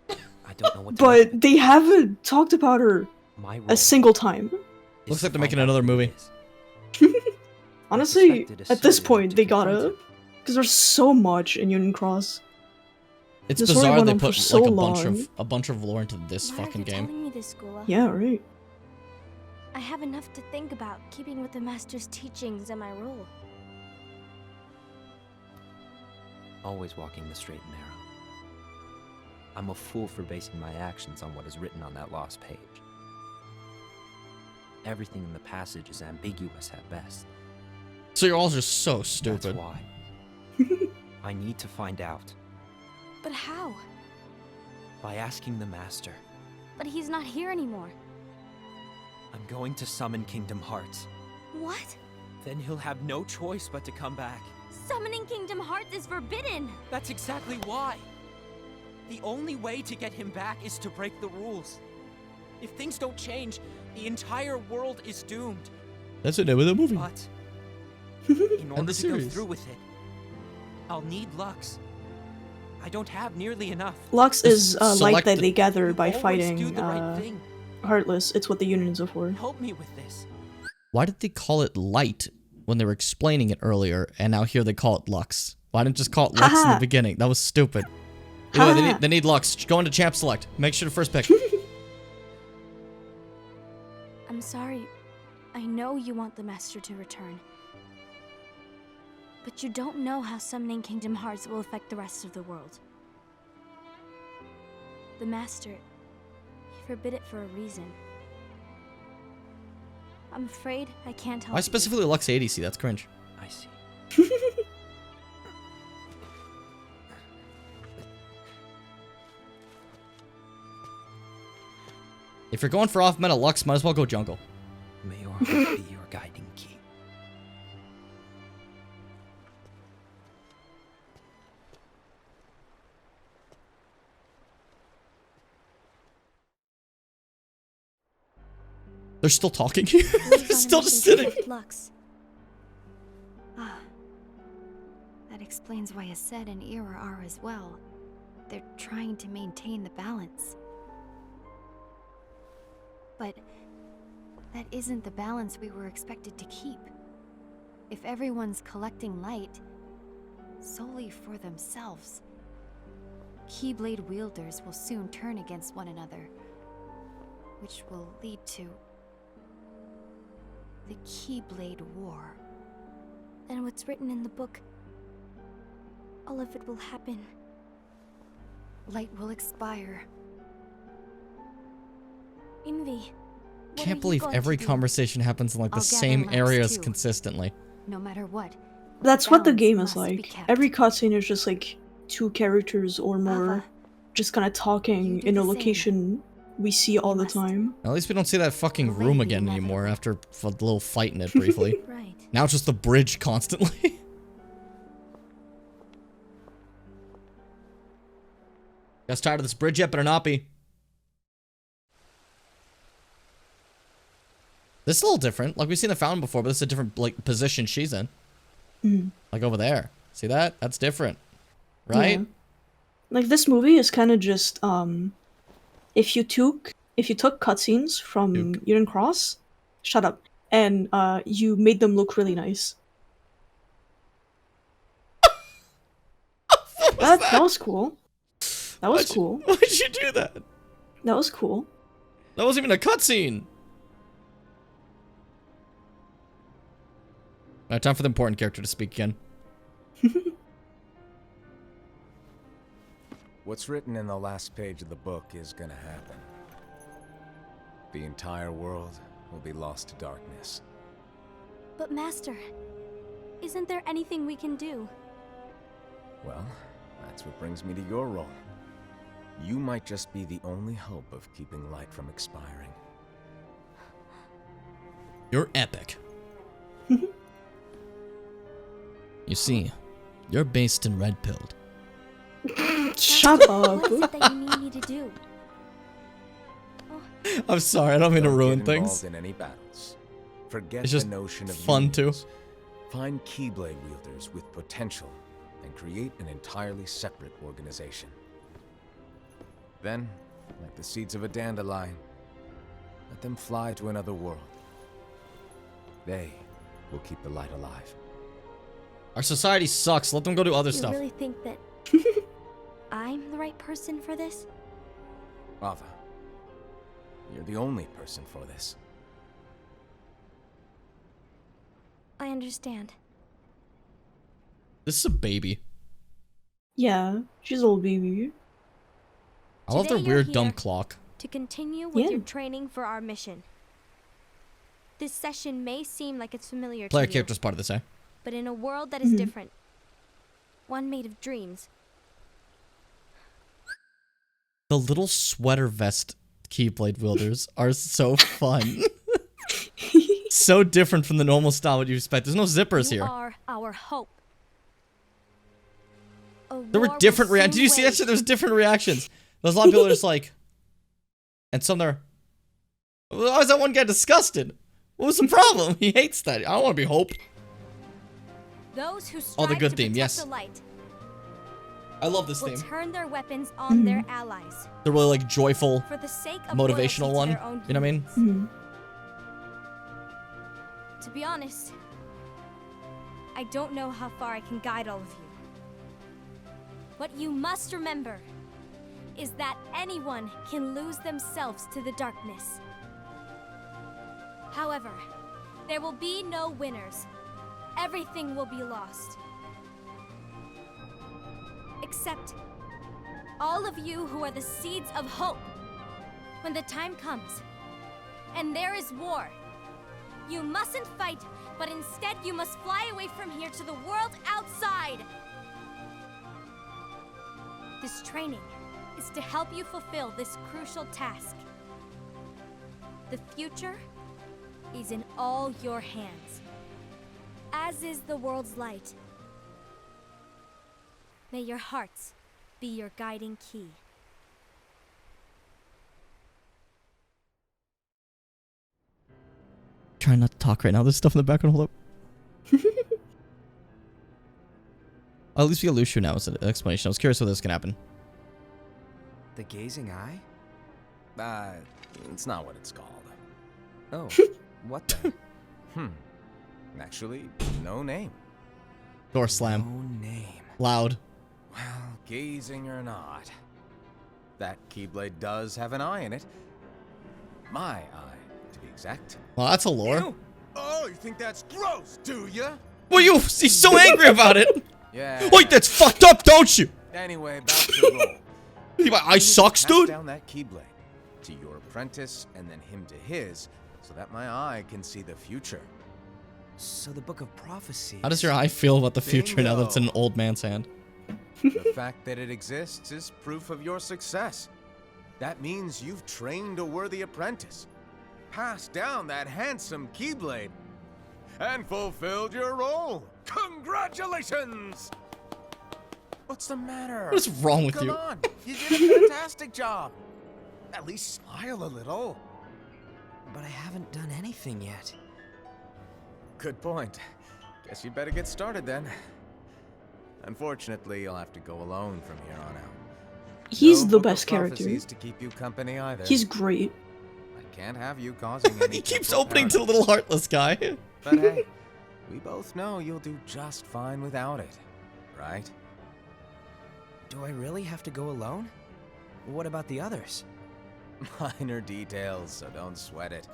I don't know what to make of but it. they haven't talked about her My role a single time. is Looks to like they're making find out another who movie. it is. Honestly, suspected at this Assyrian point, to they confront gotta. him. Because there's so much in Union Cross. It's The story bizarre went they on for put so like long. a bunch of lore into this Why are fucking you game. telling me this, Gula? Yeah, right. I have enough to think about, keeping with the master's teachings and my role. Always walking the straight and narrow. I'm a fool for basing my actions on what is written on that lost page. Everything in the passage is ambiguous at best. So you're all just so stupid. That's why. I need to find out. But how? By asking the Master. But he's not here anymore. I'm going to summon Kingdom Hearts. What? Then he'll have no choice but to come back. Summoning Kingdom Hearts is forbidden! That's exactly why. The only way to get him back is to break the rules. If things don't change, the entire world is doomed. That's the name of the movie. But in order to go through with it, I'll need Lux. I don't have nearly enough. Lux is light that they gather by Always fighting do the right thing. Heartless. It's what the unions are for. Help me with this. Why did they call it light when they were explaining it earlier, and now here they call it Lux? Why didn't just call it Lux in the beginning? That was stupid. Anyway, they need Lux. Go into Champ Select. Make sure to first pick. I'm sorry. I know you want the Master to return. But you don't know how summoning Kingdom Hearts will affect the rest of the world. The Master, he forbid it for a reason. I'm afraid I can't help Why you. specifically Lux ADC? That's cringe. I see. If you're going for off-meta Lux, might as well go jungle. May your heart be your guiding key. They're still talking here? They're still just sitting. Lux. Ah. That explains why Aced and Ira are as well. They're trying to maintain the balance. But that isn't the balance we were expected to keep. If everyone's collecting light solely for themselves, Keyblade wielders will soon turn against one another, which will lead to the Keyblade War. Then what's written in the book, all of it will happen. Light will expire. Envy. Can't believe every conversation happens in like the same areas consistently. No matter what. That's what the game is must be like. kept. Every cutscene is just like 2 characters or more, Ava, just kind of talking do in a the same. location we see all the must. time. At least we don't see that fucking Delay room the again inevitable. anymore after a little fight in it briefly. Right. Now it's just the bridge constantly. You guys tired of this bridge yet? Better not be. This is a little different. Like, we've seen the fountain before, but this is a different, like, position she's in. Mhm. Like, over there. See that? That's different. Right? Yeah. Like, this movie is kind of just, if you took cutscenes from Eden Cross, shut up, and, you made them look really nice. That was cool. That was cool. Why'd you do that? That was cool. That wasn't even a cutscene. Alright, time for the important character to speak again. What's written in the last page of the book is gonna happen. The entire world will be lost to darkness. But Master, isn't there anything we can do? Well, that's what brings me to your role. You might just be the only hope of keeping light from expiring. You're epic. You see, you're based in Red Pilled. Shut up. What is it that you need me to do? I'm sorry, I don't mean to Don't ruin get things. involved in any battles. Forget It's the just notion of fun too. unions. Find Keyblade wielders with potential and create an entirely separate organization. Then, like the seeds of a dandelion, let them fly to another world. They will keep the light alive. Our society sucks. Let them go do other You stuff. really think that I'm the right person for this? Ava, you're the only person for this. I understand. This is a baby. Yeah, she's a little baby. I love their Today you're weird dumb here clock. to continue with Yeah. your training for our mission. This session may seem like it's familiar Player to you, character's part of this, eh? but in a world that is different, one made of dreams, The little sweater vest Keyblade wielders are so fun. So different from the normal style what you expect. There's no zippers you here. are our hope. A There war were will different reactions. soon Did you see that wage. shit? There was different reactions. There's a lot of people that are just like, and some are, why is that one guy disgusted? What was the problem? He hates that. I don't want to be Hope. Those who Oh, the strive good to theme, protect yes. the light I love this will theme. turn their weapons on their allies The really like joyful, for the sake of motivational loyalty to one. their own You know what I mean? humans. To be honest, I don't know how far I can guide all of you. What you must remember is that anyone can lose themselves to the darkness. However, there will be no winners. Everything will be lost. Except all of you who are the seeds of hope. When the time comes, and there is war, you mustn't fight, but instead you must fly away from here to the world outside. This training is to help you fulfill this crucial task. The future is in all your hands, as is the world's light. May your hearts be your guiding key. Trying not to talk right now. There's stuff in the background. Hold up. At least we got Lucio now as an explanation. I was curious how this can happen. The gazing eye? It's not what it's called. Oh, what then? Actually, no name. Door slam. No name. Loud. Well, gazing or not, that Keyblade does have an eye in it. My eye, to be exact. Well, that's a lore. Ew. Oh, you think that's gross, do ya? Well, he's so angry about it. Yeah. Wait, that's fucked up, don't you? Anyway, back to the roll. My eye sucks, Pass dude. down that Keyblade to your apprentice and then him to his, so that my eye can see the future. So the Book of Prophecy. How does your eye feel about the future now that it's in an Bingo. old man's hand? The fact that it exists is proof of your success. That means you've trained a worthy apprentice, passed down that handsome Keyblade, and fulfilled your role. Congratulations! What's the matter? What is wrong with Come you? on, you did a fantastic job. At least smile a little. But I haven't done anything yet. Good point. Guess you better get started then. Unfortunately, you'll have to go alone from here on out. He's No the Book of best character. Prophecies to keep you company either. He's great. I can't have you causing any He keeps temporal opening to the paradox. little heartless guy. But hey, we both know you'll do just fine without it, right? Do I really have to go alone? What about the others? Minor details, so don't sweat it.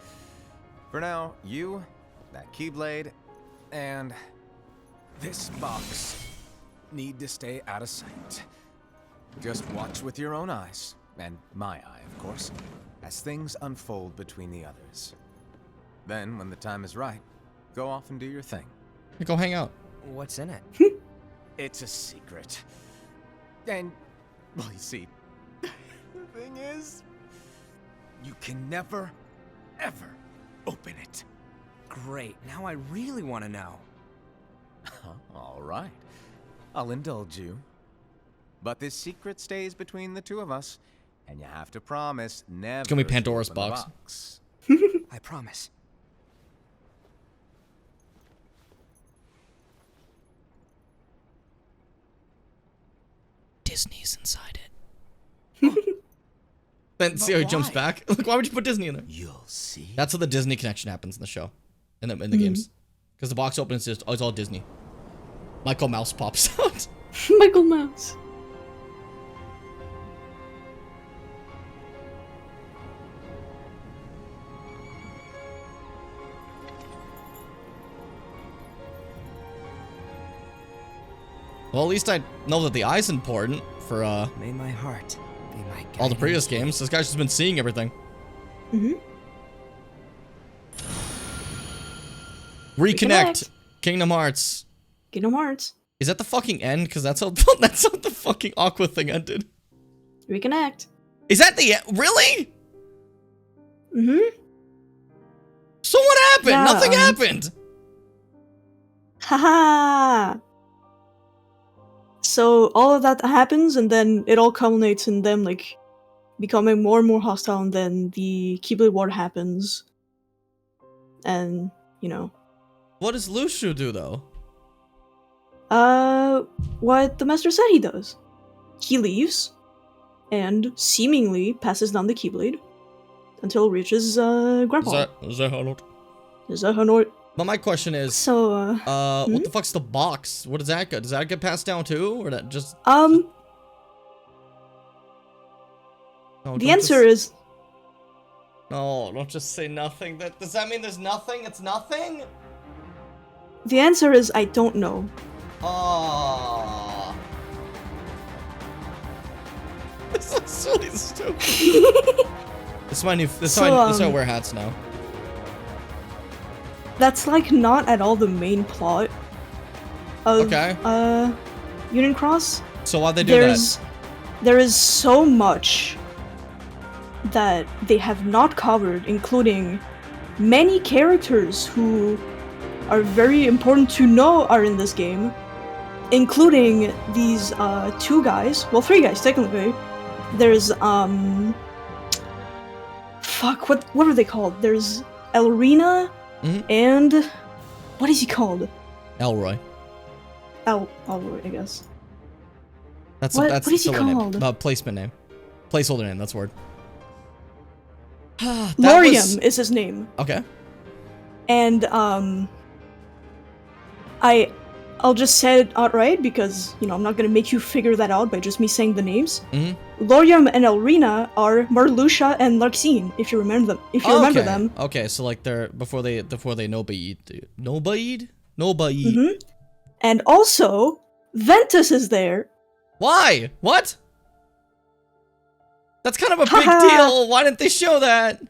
For now, you, that Keyblade, and this box need to stay out of sight. Just watch with your own eyes, and my eye, of course, as things unfold between the others. Then, when the time is right, go off and do your thing. Go hang out. What's in it? It's a secret. And, well, you see, the thing is, you can never, ever open it. Great, now I really want to know. All right. I'll indulge you. But this secret stays between the two of us, and you have to promise never gonna be to Pandora's open the box. I promise. Disney's inside it. Then see how he jumps why? back. Like, why would you put Disney in there? You'll see. That's how the Disney connection happens in the show, in the games, because the box opens, it's all Disney. Michael Mouse pops out. Michael Mouse. Well, at least I know that the eye's important for May my heart all the previous games. This guy's just been seeing everything. Mm-hmm. Reconnect. Kingdom Hearts. Kingdom Hearts. Is that the fucking end? Because that's how that's how the fucking Aqua thing ended. Reconnect. Is that the end? Really? Mm-hmm. So what happened? Yeah, Nothing happened. Haha. So all of that happens, and then it all culminates in them like becoming more and more hostile, and then the Keyblade War happens. And, you know. What does Lushu do though? What the master said he does. He leaves and seemingly passes down the Keyblade until it reaches Grandpa. Zehanort. But my question is, So, what the fuck's the box? What does that get? Does that get passed down too, or that just? The answer is no. Don't just say nothing. Does that mean there's nothing? It's nothing. the answer is I don't know. Oh. This is really stupid. This is my new. This is how I wear hats now. That's like not at all the main plot of Union Cross. So why'd they do that? There is so much that they have not covered, including many characters who are very important to know are in this game, including these two guys. Well, three guys technically. There's fuck, what are they called? There's Elrina. And what is he called? Elroy. Elroy, I guess. That's what is he called? Name. Placement name. Placeholder name. That's the word. Lorium is his name. Okay. And I'll just say it outright because I'm not gonna make you figure that out by just me saying the names. Lorium and Elrina are Marluxia and Larxene, if you remember them. Remember them. Okay, so like they're before they Nobaid. And also, Ventus is there. Why? What? That's kind of a big deal. Why didn't they show that?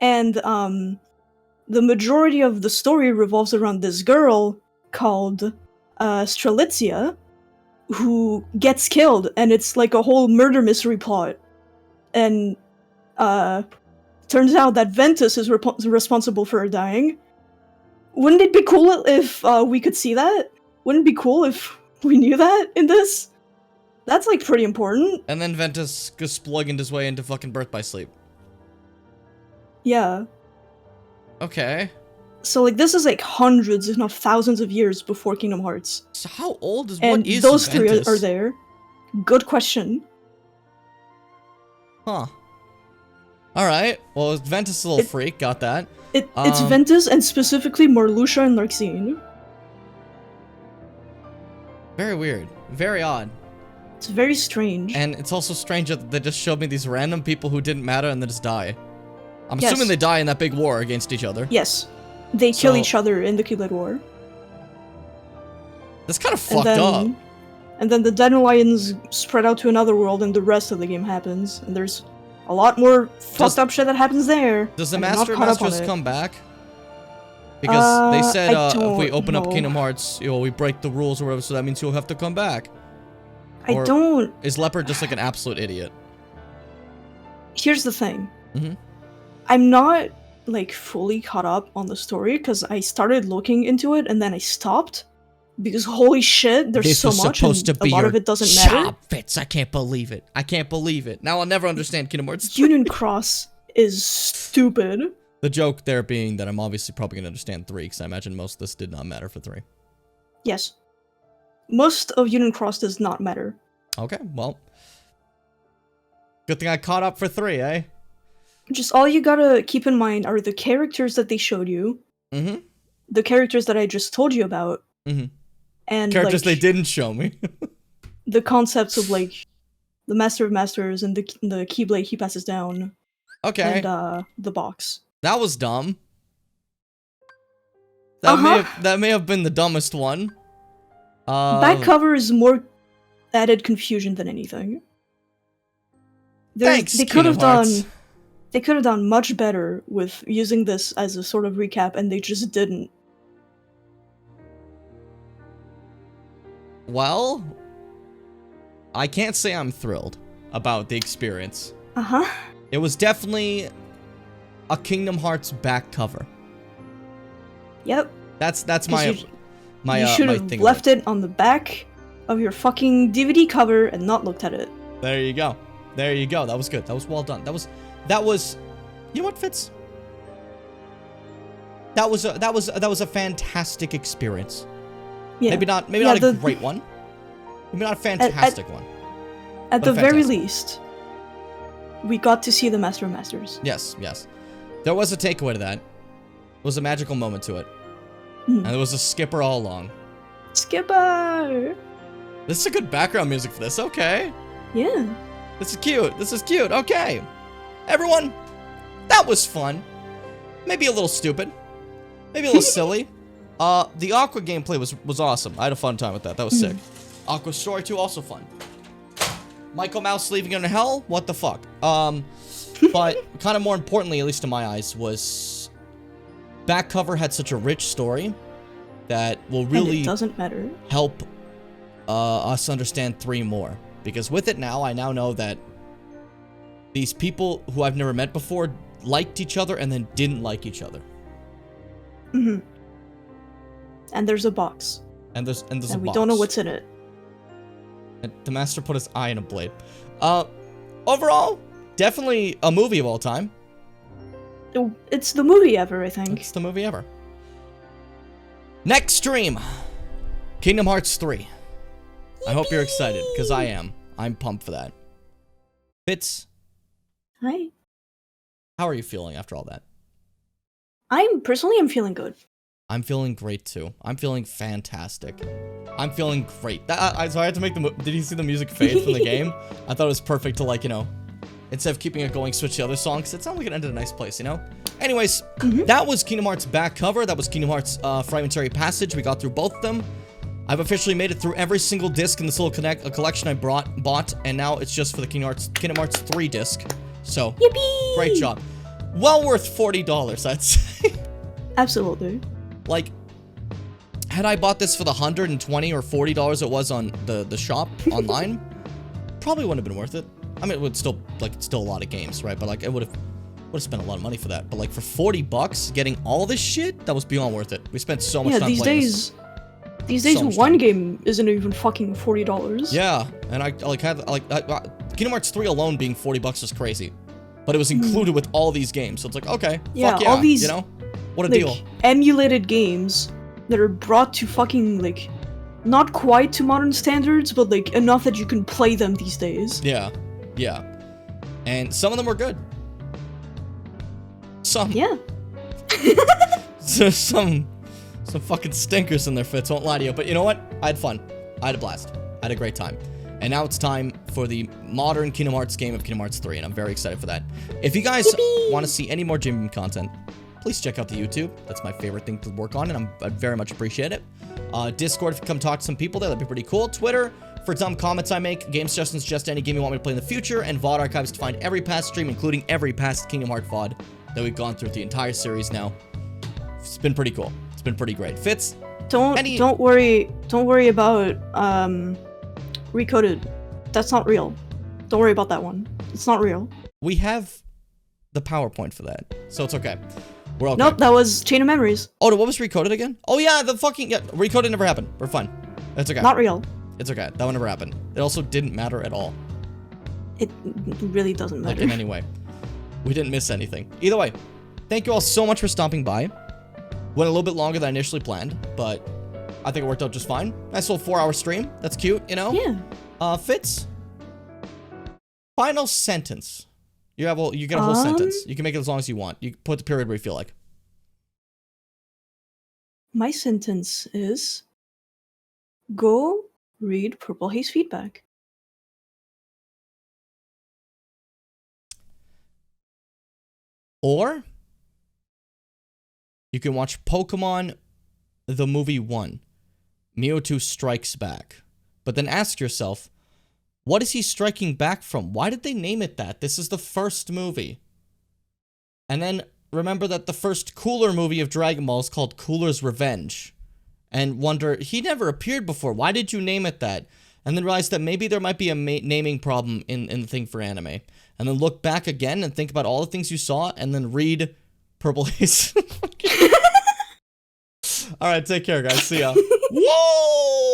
And the majority of the story revolves around this girl called Strelitzia, who gets killed, and it's like a whole murder mystery plot. And turns out that Ventus is responsible for her dying. Wouldn't it be cool if we could see that? Wouldn't it be cool if we knew that in this? That's like pretty important. And then Ventus just plugged his way into fucking Birth by Sleep. Yeah. Okay. So like this is like hundreds, if not thousands of years before Kingdom Hearts. So how old is and what is those Ventus? Three are there. Good question. Huh. Alright. Well, Ventus is a little freak, got that. It's Ventus and specifically Marluxia and Larxene. Very weird. Very odd. It's very strange. And it's also strange that they just showed me these random people who didn't matter and then just die. I'm assuming they die in that big war against each other. Yes. They kill each other in the Keyblade War. That's kind of fucked up. And then the Dandelions spread out to another world and the rest of the game happens. And there's a lot more fucked up shit that happens there. Does the Master and Mistress come back? Because they said if we open up Kingdom Hearts, we break the rules or whatever, so that means you'll have to come back. I don't... Is Leopard just like an absolute idiot? Here's the thing. I'm not like fully caught up on the story because I started looking into it and then I stopped because holy shit, there's so much and a lot of it doesn't matter. Fitz, I can't believe it. I can't believe it. Now I'll never understand Kingdom Hearts 3. Union Cross is stupid. The joke there being that I'm obviously probably going to understand 3 because I imagine most of this did not matter for 3. Yes. Most of Union Cross does not matter. Okay, well. Good thing I caught up for 3, eh? Just all you gotta keep in mind are the characters that they showed you. The characters that I just told you about. And characters like, they didn't show me. the concepts of like the Master of Masters and the Keyblade he passes down. Okay. And the box. That was dumb. That may have been the dumbest one. Back cover is more added confusion than anything. Thanks, they could have Kingdom Hearts. done. They could have done much better with using this as a sort of recap, and they just didn't. Well, I can't say I'm thrilled about the experience. Uh-huh. It was definitely a Kingdom Hearts back cover. Yep. That's 'Cause my you should my have thing. left it on the back of your fucking DVD cover and not looked at it. There you go. There you go. That was good. That was well done. That was you know what, Fitz? That was a fantastic experience. Yeah. Maybe not a great one. Maybe not a fantastic one. At but the very fantastic. least, we got to see the Master of Masters. Yes, yes. There was a takeaway to that. It was a magical moment to it. Hmm. And there was a skipper all along. Skipper! This is a good background music for this. Okay. Yeah. This is cute. This is cute. Okay. Everyone, that was fun. Maybe a little stupid. Maybe a little silly. The Aqua gameplay was awesome. I had a fun time with that. That was sick. Aqua Story 2, also fun. Michael Mouse leaving in hell? What the fuck? But kind of more importantly, at least in my eyes, was back cover had such a rich story that will really And it doesn't matter. help us understand 3 more. Because with it now, I now know that these people who I've never met before liked each other and then didn't like each other. Mm-hmm. And there's a box. And there's a And we box. don't know what's in it. And the master put his eye in a blade. Overall, definitely a movie of all time. It's the movie ever, I think. It's the movie ever. Next stream, Kingdom Hearts 3. I hope you're excited, because I am. I'm pumped for that. Fitz, Hi. how are you feeling after all that? I'm feeling good. I'm feeling great too. I'm feeling fantastic. I'm feeling great. So I had to make did you see the music fade from the game? I thought it was perfect to, like, you know, instead of keeping it going, switch the other song, because it sounded like it ended a nice place, you know? Anyways, that was Kingdom Hearts back cover. That was Kingdom Hearts Fragmentary Passage. We got through both of them. I've officially made it through every single disc in this little collection I bought, and now it's just for the Kingdom Hearts 3 disc. So, Yippee! great job. Well worth $40, I'd say. Absolutely. Like, had I bought this for the $120 or $40 it was on the shop online, probably wouldn't have been worth it. I mean, it would still, like, it's still a lot of games, right? But, like, I would have spent a lot of money for that. But, like, for $40, getting all this shit, that was beyond worth it. We spent so much time playing this. These days, So much one time. game isn't even fucking $40. Yeah, and I Kingdom Hearts 3 alone being $40 is crazy. But it was included with all these games, so it's like, okay, Yeah, fuck yeah, all these, you know? What a like, deal. emulated games that are brought to fucking, like, not quite to modern standards, but, like, enough that you can play them these days. Yeah, yeah. And some of them were good. Some. Yeah. Some fucking stinkers in their Fits, won't lie to you. But you know what? I had fun. I had a blast. I had a great time. And now it's time for the modern Kingdom Hearts game of Kingdom Hearts 3, and I'm very excited for that. If you guys want to see any more Jim Beam content, please check out the YouTube. That's my favorite thing to work on, and I very much appreciate it. Discord, if you come talk to some people there, that'd be pretty cool. Twitter, for dumb comments I make. Game suggestions, suggest any game you want me to play in the future. And VOD archives to find every past stream, including every past Kingdom Hearts VOD that we've gone through the entire series now. It's been pretty cool. It's been pretty great. Fitz? Don't worry about, Recoded. That's not real. Don't worry about that one. It's not real. We have the PowerPoint for that, so it's okay. We're okay. Nope, that was Chain of Memories. Oh, what was Recoded again? Oh yeah, Recoded never happened. We're fine. It's okay. Not real. It's okay. That one never happened. It also didn't matter at all. It really doesn't matter. Like, in any way. We didn't miss anything. Either way, thank you all so much for stopping by. Went a little bit longer than I initially planned, but I think it worked out just fine. Nice little 4-hour stream. That's cute, you know? Yeah. Fitz? Final sentence. You get a whole sentence. You can make it as long as you want. You can put the period where you feel like. My sentence is, go read Purple Haze Feedback. Or you can watch Pokemon the Movie 1, Mewtwo Strikes Back. But then ask yourself, What is he striking back from? Why did they name it that? This is the first movie. And then remember that the first Cooler movie of Dragon Ball is called Cooler's Revenge. And wonder, he never appeared before. Why did you name it that? And then realize that maybe there might be a naming problem in the thing for anime. And then look back again and think about all the things you saw and then read Purple Haze. Alright, take care, guys. See ya. Whoa!